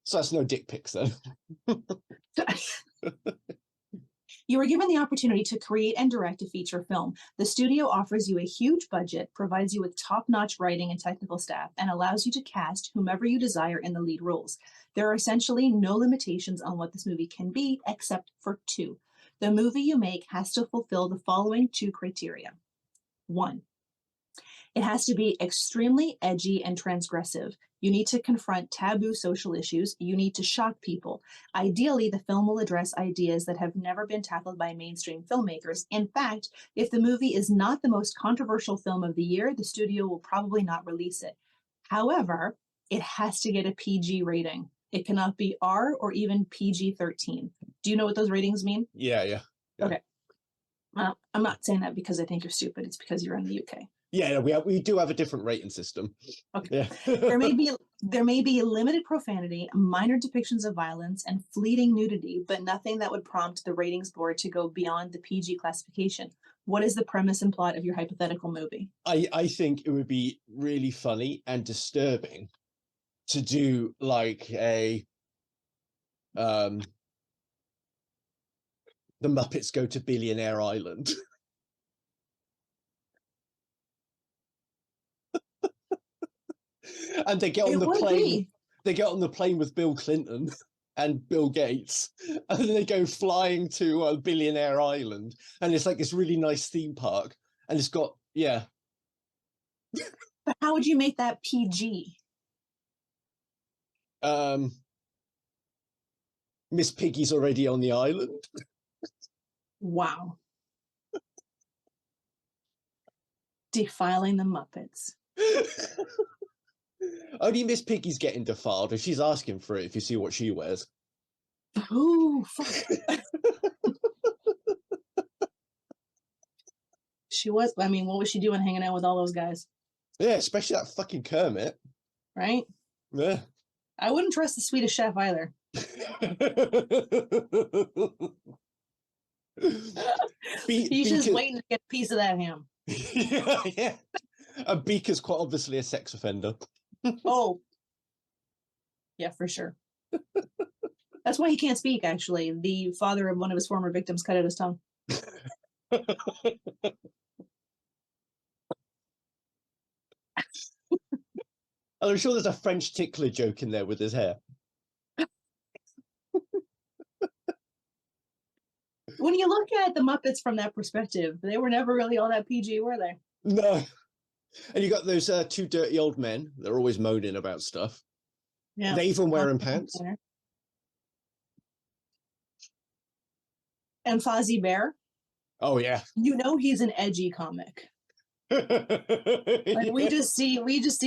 So that's no dick pics then.
You are given the opportunity to create and direct a feature film. The studio offers you a huge budget, provides you with top-notch writing and technical staff, and allows you to cast whomever you desire in the lead roles. There are essentially no limitations on what this movie can be, except for 2. The movie you make has to fulfill the following 2 criteria. 1, it has to be extremely edgy and transgressive. You need to confront taboo social issues. You need to shock people. Ideally, the film will address ideas that have never been tackled by mainstream filmmakers. In fact, if the movie is not the most controversial film of the year, the studio will probably not release it. However, it has to get a PG rating. It cannot be R or even PG-13. Do you know what those ratings mean?
Yeah.
Okay. I'm not saying that because I think you're stupid. It's because you're in the UK.
Yeah, we do have a different rating system.
Okay.
Yeah.
there may be limited profanity, minor depictions of violence, and fleeting nudity, but nothing that would prompt the ratings board to go beyond the PG classification. What is the premise and plot of your hypothetical movie?
I think it would be really funny and disturbing to do like a the Muppets go to Billionaire Island. And they get on the plane. They get on the plane with Bill Clinton and Bill Gates, and then they go flying to Billionaire Island, and it's like this really nice theme park, and it's got
But how would you make that PG?
Miss Piggy's already on the island.
Wow. Defiling the Muppets.
Only Miss Piggy's getting defiled, and she's asking for it if you see what she wears.
Oh, fuck. She was, I mean, what was she doing hanging out with all those guys?
Yeah, especially that fucking Kermit.
Right?
Yeah.
I wouldn't trust the Swedish chef either. He's just waiting to get a piece of that ham.
Yeah. And Beaker's quite obviously a sex offender.
Oh, yeah, for sure. That's why he can't speak, actually. The father of one of his former victims cut out his tongue.
I'm sure there's a French tickler joke in there with his hair.
When you look at the Muppets from that perspective, they were never really all that PG, were they?
No. And you got those two dirty old men. They're always moaning about stuff.
Yeah.
They even wearing pants.
And Fozzie Bear.
Oh yeah.
You know he's an edgy comic. Like we just see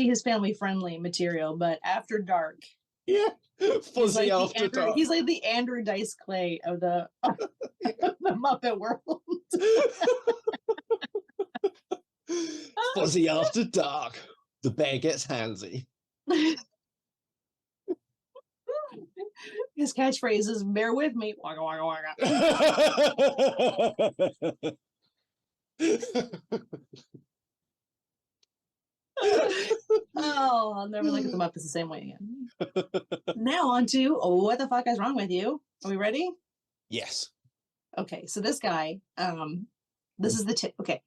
his family friendly material, but after dark.
Yeah. Fuzzy like after dark.
He's like the Andrew Dice Clay of the Muppet world.
Fuzzy after dark. The bear gets handsy.
His catchphrase is "Bear with me." Waka waka waka. Oh, I'll never look at the Muppets the same way again. Now on to what the fuck is wrong with you? Are we ready?
Yes.
Okay, so this guy, this is the tip. Okay,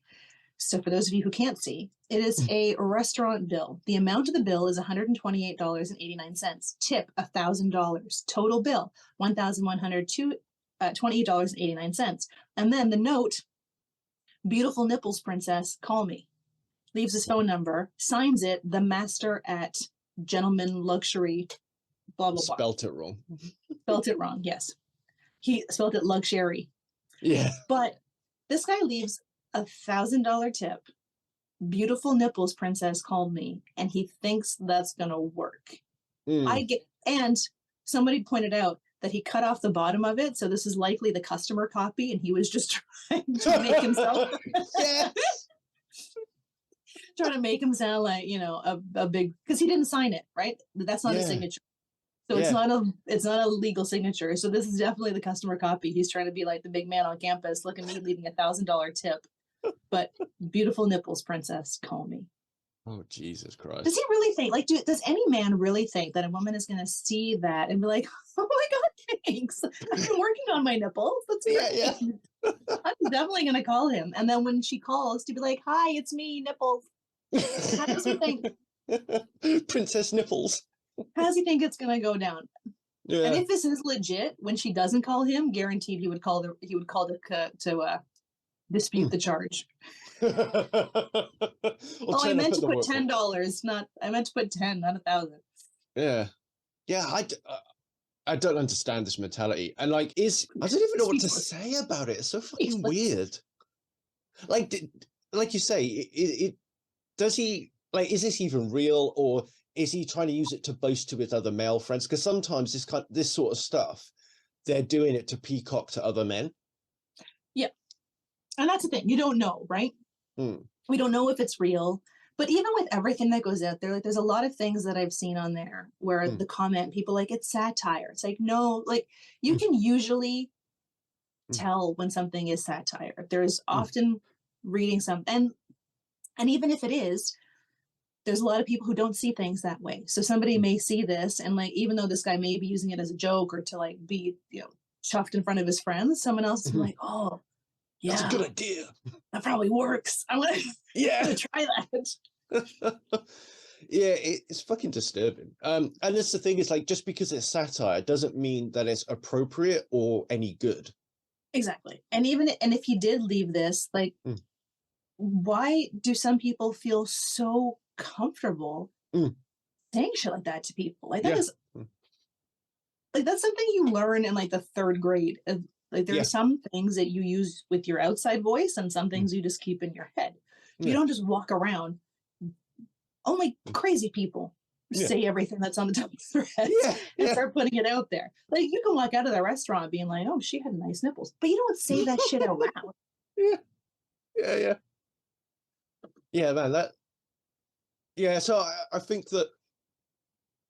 so for those of you who can't see, it is a restaurant bill. The amount of the bill is $128.89. Tip $1,000. Total bill $1,128.89. And then the note, "Beautiful nipples, princess. Call me." Leaves his phone number, signs it, the master at Gentleman Luxury, blah, blah, blah.
Spelt it wrong.
Spelt it wrong, yes. He spelled it luxury.
Yeah.
But this guy leaves $1,000 tip. "Beautiful nipples, princess, call me." And he thinks that's going to work. And somebody pointed out that he cut off the bottom of it. So this is likely the customer copy. And he was just trying to make himself.
Yes.
Trying to make him sound like, you know, a big, because he didn't sign it, right? That's not a signature. So it's not a legal signature. So this is definitely the customer copy. He's trying to be like the big man on campus. Look at me leaving $1,000 tip. But "Beautiful nipples, princess, call me."
Oh, Jesus Christ.
Does he really think, like, does any man really think that a woman is going to see that and be like, "Oh my God, thanks. I've been working on my nipples. That's great.
Yeah.
I'm definitely going to call him." And then when she calls to be like, "Hi, it's me, nipples." How does he think?
Princess Nipples.
How does he think it's going to go down?
Yeah.
And if this is legit, when she doesn't call him, guaranteed he would call to dispute the charge. Oh, I meant to put $10. I meant to put 10, not 1,000.
Yeah. I don't understand this mentality, and like, I don't even know what to say about it. It's so fucking weird. Like you say, does he, like, is this even real, or is he trying to use it to boast to his other male friends? Because sometimes this sort of stuff, they're doing it to peacock to other men. Yeah.
And that's the thing. You don't know, right? We don't know if it's real. But even with everything that goes out there, like, there's a lot of things that I've seen on there where the comment, people like, it's satire. It's like, no, like, you can usually tell when something is satire. There's often reading something. And even if it is, there's a lot of people who don't see things that way. So somebody may see this, and like, even though this guy may be using it as a joke or to like be, you know, chuffed in front of his friends, someone else is like, "Oh, yeah,
that's a good idea.
That probably works. I want to try that."
Yeah, it's fucking disturbing. And that's the thing, is like, just because it's satire doesn't mean that it's appropriate or any good.
Exactly. And if he did leave this, like, why do some people feel so comfortable saying shit like that to people? Like, that is like, that's something you learn in like the 3rd grade. Like, there are some things that you use with your outside voice and some things you just keep in your head. You don't just walk around. Only crazy people say everything that's on the top of their head and start putting it out there. Like, you can walk out of the restaurant being like, "Oh, she had nice nipples," but you don't say that shit out loud.
Yeah, man, so I think that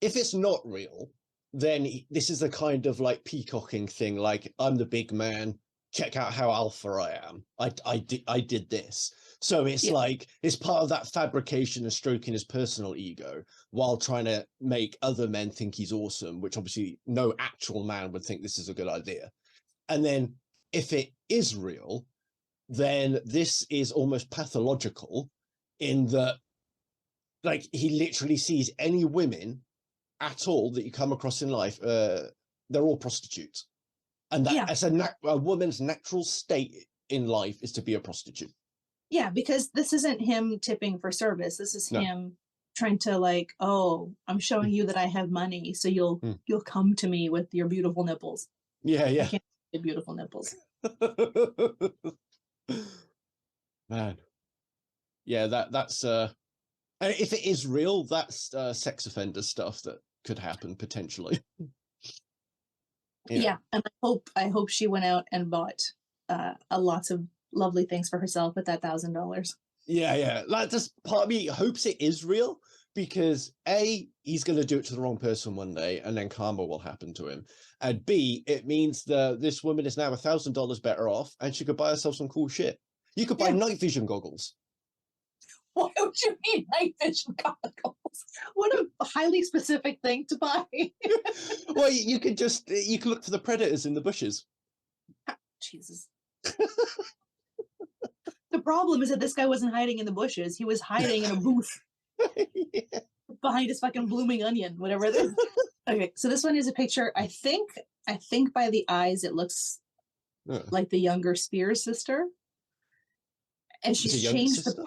if it's not real, then this is the kind of like peacocking thing, like, I'm the big man, check out how alpha I am, I did this. So it's
Yeah.
like it's part of that fabrication and stroking his personal ego while trying to make other men think he's awesome, which obviously no actual man would think this is a good idea. And then if it is real, then this is almost pathological in that, like, he literally sees any women at all that you come across in life, they're all prostitutes. And that as a woman's natural state in life is to be a prostitute.
Yeah, because this isn't him tipping for service. This is him trying to like, oh, I'm showing you that I have money, so you'll come to me with your beautiful nipples.
Yeah.
I can't say beautiful nipples.
Man. Yeah, that's if it is real, that's sex offender stuff that could happen potentially.
Yeah, and I hope she went out and bought lots of lovely things for herself with that $1,000.
Yeah. Like, just part of me hopes it is real because A, he's going to do it to the wrong person one day, and then karma will happen to him. And B, it means that this woman is now $1,000 better off, and she could buy herself some cool shit. You could buy night vision goggles.
Why would you need night vision goggles? What a highly specific thing to buy.
Well, you could look for the predators in the bushes.
Jesus. The problem is that this guy wasn't hiding in the bushes. He was hiding in a booth behind his fucking blooming onion, whatever it is. Okay, so this one is a picture. I think by the eyes it looks like the younger Spears sister. And she's changed the...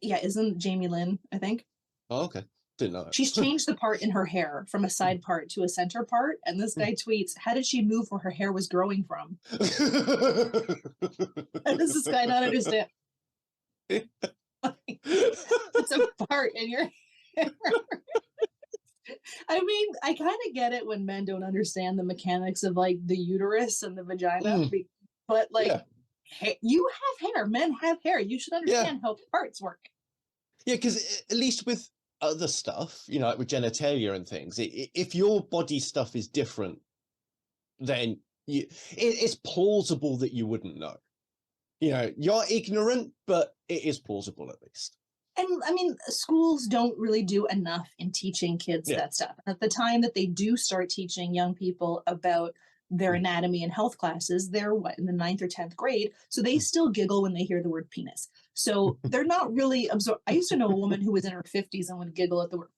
Yeah, isn't Jamie Lynn, I think?
Oh, okay. Didn't know.
She's changed the part in her hair from a side part to a center part. And this guy tweets, how did she move where her hair was growing from? How does this guy not understand? It's a part in your hair. I mean, I kind of get it when men don't understand the mechanics of like the uterus and the vagina. But like, you have hair. Men have hair. You should understand how parts work.
Yeah, because at least with other stuff, you know, like with genitalia and things, if your body stuff is different, then it's plausible that you wouldn't know. You know, you're ignorant, but it is plausible at least.
And I mean, schools don't really do enough in teaching kids that stuff. At the time that they do start teaching young people about their anatomy and health classes, they're in the 9th or 10th grade. So they still giggle when they hear the word penis. So they're not really I used to know a woman who was in her 50s and would giggle at the word.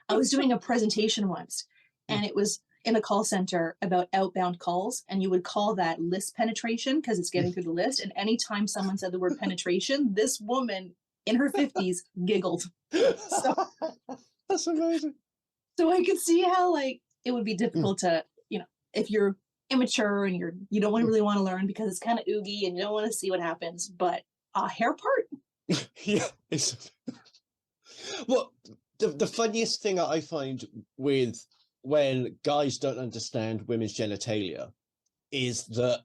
I was doing a presentation once, and it was in a call center about outbound calls, and you would call that list penetration because it's getting through the list. And anytime someone said the word penetration, this woman in her 50s giggled. So,
that's amazing.
So I could see how like it would be difficult to, you know, if you're immature and you don't really want to learn because it's kind of oogie and you don't want to see what happens, but a hair part?
Yeah. Well, the funniest thing I find with when guys don't understand women's genitalia is that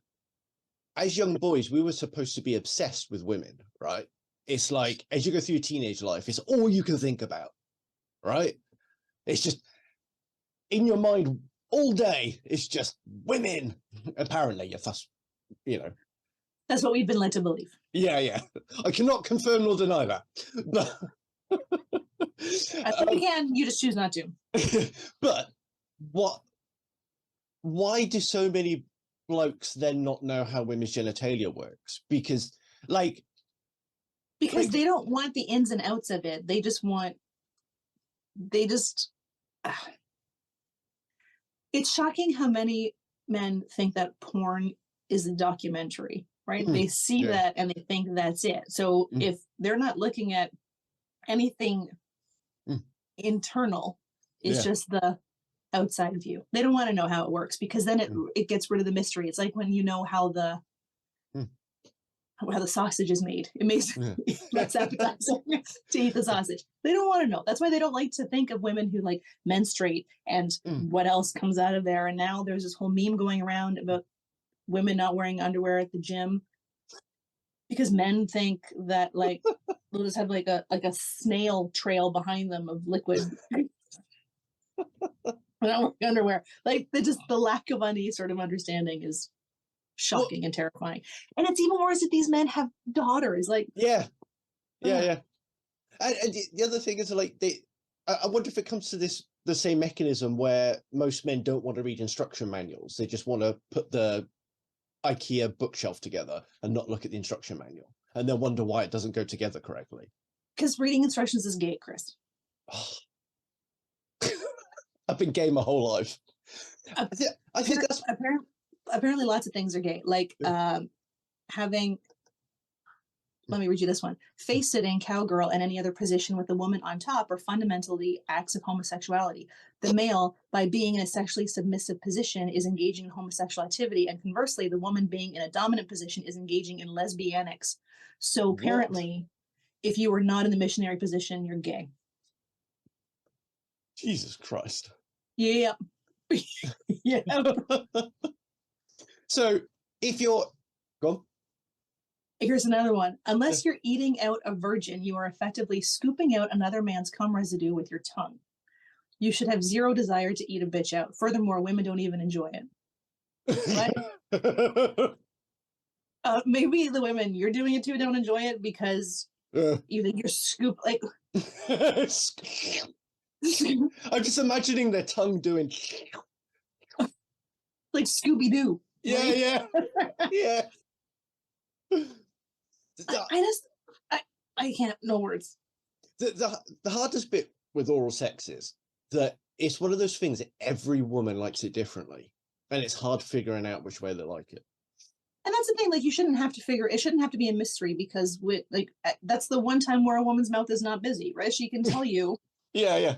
as young boys, we were supposed to be obsessed with women, right? It's like, as you go through your teenage life, it's all you can think about, right? It's just in your mind all day. It's just women. Apparently, if that's, you know.
That's what we've been led to believe.
Yeah. I cannot confirm nor deny that. But
I think we can. You just choose not to.
But why do so many blokes then not know how women's genitalia works? Because they
don't want the ins and outs of it. It's shocking how many men think that porn is a documentary, right? They see that and they think that's it. So if they're not looking at anything internal, it's just the outside view. They don't want to know how it works because then it gets rid of the mystery. It's like when you know how the sausage is made. It makes that's appetizing to eat the sausage. They don't want to know. That's why they don't like to think of women who like menstruate and what else comes out of there. And now there's this whole meme going around about women not wearing underwear at the gym because men think that like they'll just have like a snail trail behind them of liquid. Not wearing underwear. Like the lack of any sort of understanding is shocking and terrifying. And it's even worse if these men have daughters. Like,
yeah. And the other thing is, like, I wonder if it comes to the same mechanism where most men don't want to read instruction manuals. They just want to put the IKEA bookshelf together and not look at the instruction manual, and then wonder why it doesn't go together correctly.
Because reading instructions is gay, Chris.
I've been gay my whole life. I think that's
apparently lots of things are gay, like having. Let me read you this one. Face sitting, cowgirl, and any other position with the woman on top are fundamentally acts of homosexuality. The male, by being in a sexually submissive position, is engaging in homosexual activity, and conversely, the woman being in a dominant position is engaging in lesbianics. So apparently, if you are not in the missionary position, you're gay.
Jesus Christ.
Yeah. Yeah.
So if you're... Go on.
Here's another one. Unless you're eating out a virgin, you are effectively scooping out another man's cum residue with your tongue. You should have zero desire to eat a bitch out. Furthermore, women don't even enjoy it. What? Maybe the women, you're doing it too, don't enjoy it because you think you're scoop like.
I'm just imagining their tongue doing
like Scooby-Doo.
Yeah,
right?
Yeah.
I can't, no words.
The hardest bit with oral sex is that it's one of those things that every woman likes it differently, and it's hard figuring out which way they like it.
And that's the thing, like, it shouldn't have to be a mystery, because that's the one time where a woman's mouth is not busy, right? She can tell you,
yeah,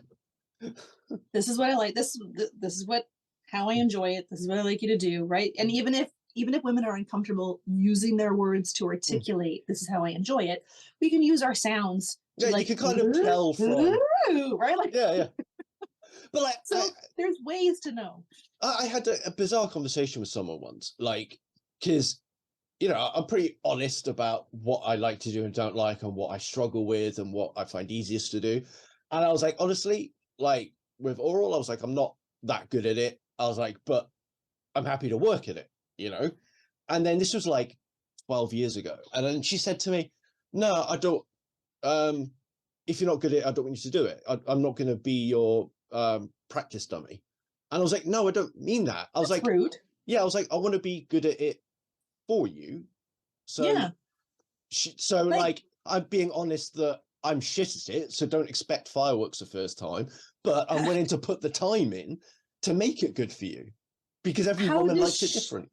this is what I like, this is how I enjoy it, this is what I like you to do, right? And even if women are uncomfortable using their words to articulate, this is how I enjoy it, we can use our sounds.
Yeah, like, you can kind of tell from,
right? Like,
yeah. But like,
so there's ways to know.
I had a bizarre conversation with someone once, like, because, you know, I'm pretty honest about what I like to do and don't like, and what I struggle with and what I find easiest to do. And I was like, honestly, like, with oral, I was like, I'm not that good at it. I was like, but I'm happy to work at it, you know? And then this was like 12 years ago. And then she said to me, no, I don't, if you're not good at it, I don't want you to do it. I'm not going to be your practice dummy. And I was like, no, I don't mean that. I was
That's
like,
rude.
Yeah, I was like, I want to be good at it for you. So,
yeah.
Like, I'm being honest that I'm shit at it, so don't expect fireworks the first time, but I'm willing to put the time in to make it good for you, because every woman likes it different.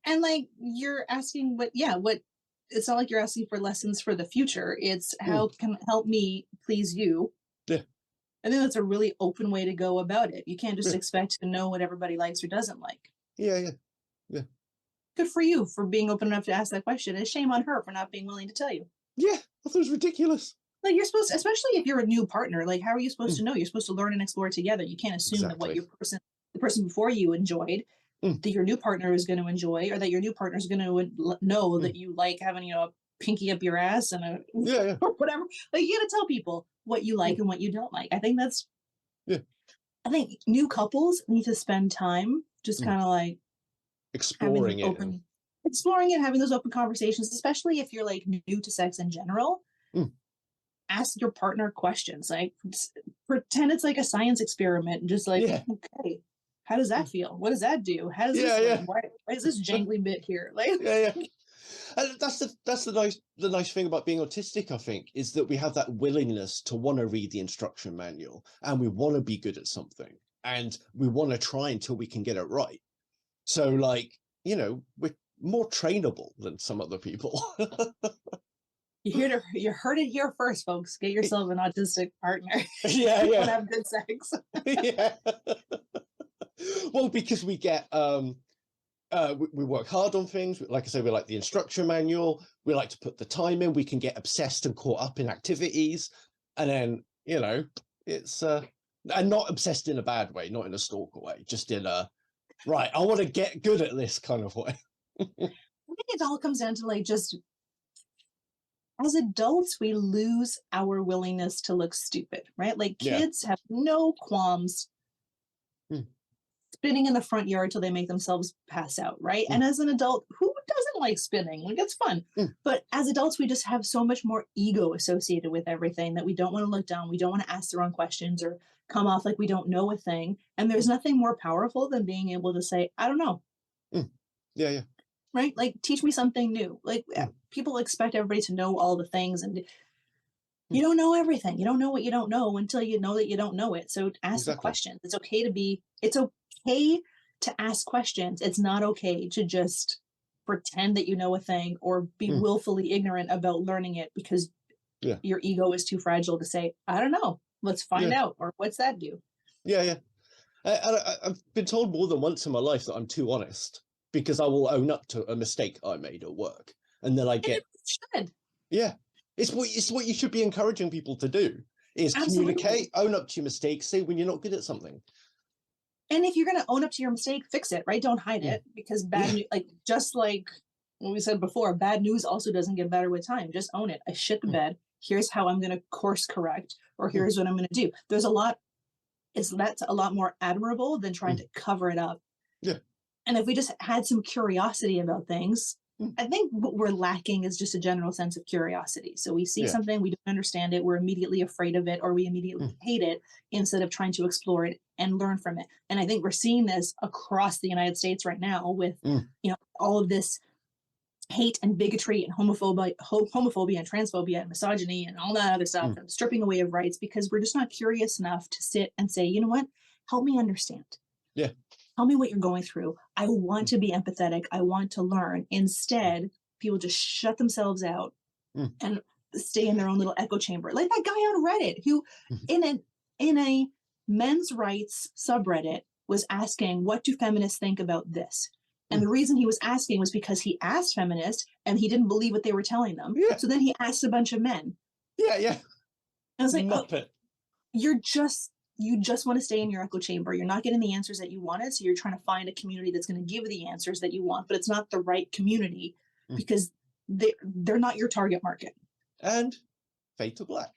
And
like, you're asking what it's not like you're asking for lessons for the future. It's how can help me please you.
Yeah.
And then that's a really open way to go about it. You can't just expect to know what everybody likes or doesn't like.
Yeah.
Good for you for being open enough to ask that question. And shame on her for not being willing to tell you.
Yeah, I thought it was ridiculous.
Like, you're supposed to, especially if you're a new partner, like, how are you supposed to know? You're supposed to learn and explore together. You can't assume that what the person before you enjoyed, that your new partner is going to enjoy, or that your new partner is going to know that you like having, you know, a pinky up your ass and or whatever. Like, you got to tell people what you like and what you don't like. I think that's, I think new couples need to spend time just kind of like
exploring
it, having those open conversations, especially if you're like new to sex in general. Ask your partner questions, like, pretend it's like a science experiment, and just like, okay, how does that feel? What does that do? How does this why is this jangly bit here? Like,
And that's the nice thing about being autistic, I think, is that we have that willingness to want to read the instruction manual, and we want to be good at something, and we want to try until we can get it right. So, like, you know, we're more trainable than some other people.
You heard it here first, folks. Get yourself an autistic partner.
Yeah.
You want to have good sex.
Yeah. Well, because we get we work hard on things. Like I say, we like the instruction manual. We like to put the time in. We can get obsessed and caught up in activities, and then, you know, it's and not obsessed in a bad way, not in a stalker way, just in a right, I want to get good at this kind of way.
I think it all comes down to, like, just as adults, we lose our willingness to look stupid, right? Like, kids have no qualms spinning in the front yard till they make themselves pass out, right? And as an adult, who doesn't like spinning? Like, it's fun. But as adults, we just have so much more ego associated with everything that we don't want to look down. We don't want to ask the wrong questions or come off like we don't know a thing. And there's nothing more powerful than being able to say, I don't know.
Yeah.
Right? Like, teach me something new. Like, people expect everybody to know all the things, and you don't know everything. You don't know what you don't know until you know that you don't know it. So ask the questions. It's okay to ask questions. It's not okay to just pretend that you know a thing or be willfully ignorant about learning it because your ego is too fragile to say, I don't know. Let's find out. Or what's that do?
Yeah. I've been told more than once in my life that I'm too honest, because I will own up to a mistake I made at work. And then I get... Yeah. It's what you should be encouraging people to do, is communicate, own up to your mistakes, say when you're not good at something.
And if you're going to own up to your mistake, fix it, right? Don't hide it, because bad news, just like what we said before, bad news also doesn't get better with time. Just own it. I shit the bed. Here's how I'm going to course correct, or here's what I'm going to do. That's a lot more admirable than trying to cover it up.
Yeah.
And if we just had some curiosity about things, I think what we're lacking is just a general sense of curiosity. So we see something, we don't understand it, we're immediately afraid of it, or we immediately hate it, instead of trying to explore it and learn from it. And I think we're seeing this across the United States right now with, all of this hate and bigotry and homophobia and transphobia and misogyny and all that other stuff, and stripping away of rights, because we're just not curious enough to sit and say, you know what, help me understand.
Yeah.
Tell me what you're going through. I want to be empathetic. I want to learn. Instead, people just shut themselves out and stay in their own little echo chamber. Like that guy on Reddit who in a men's rights subreddit was asking, what do feminists think about this? And the reason he was asking was because he asked feminists and he didn't believe what they were telling them.
Yeah.
So then he asked a bunch of men.
Yeah.
And I was like,
Muppet.
You just want to stay in your echo chamber. You're not getting the answers that you wanted. So you're trying to find a community that's going to give the answers that you want, but it's not the right community because they're not your target market.
And fade to black.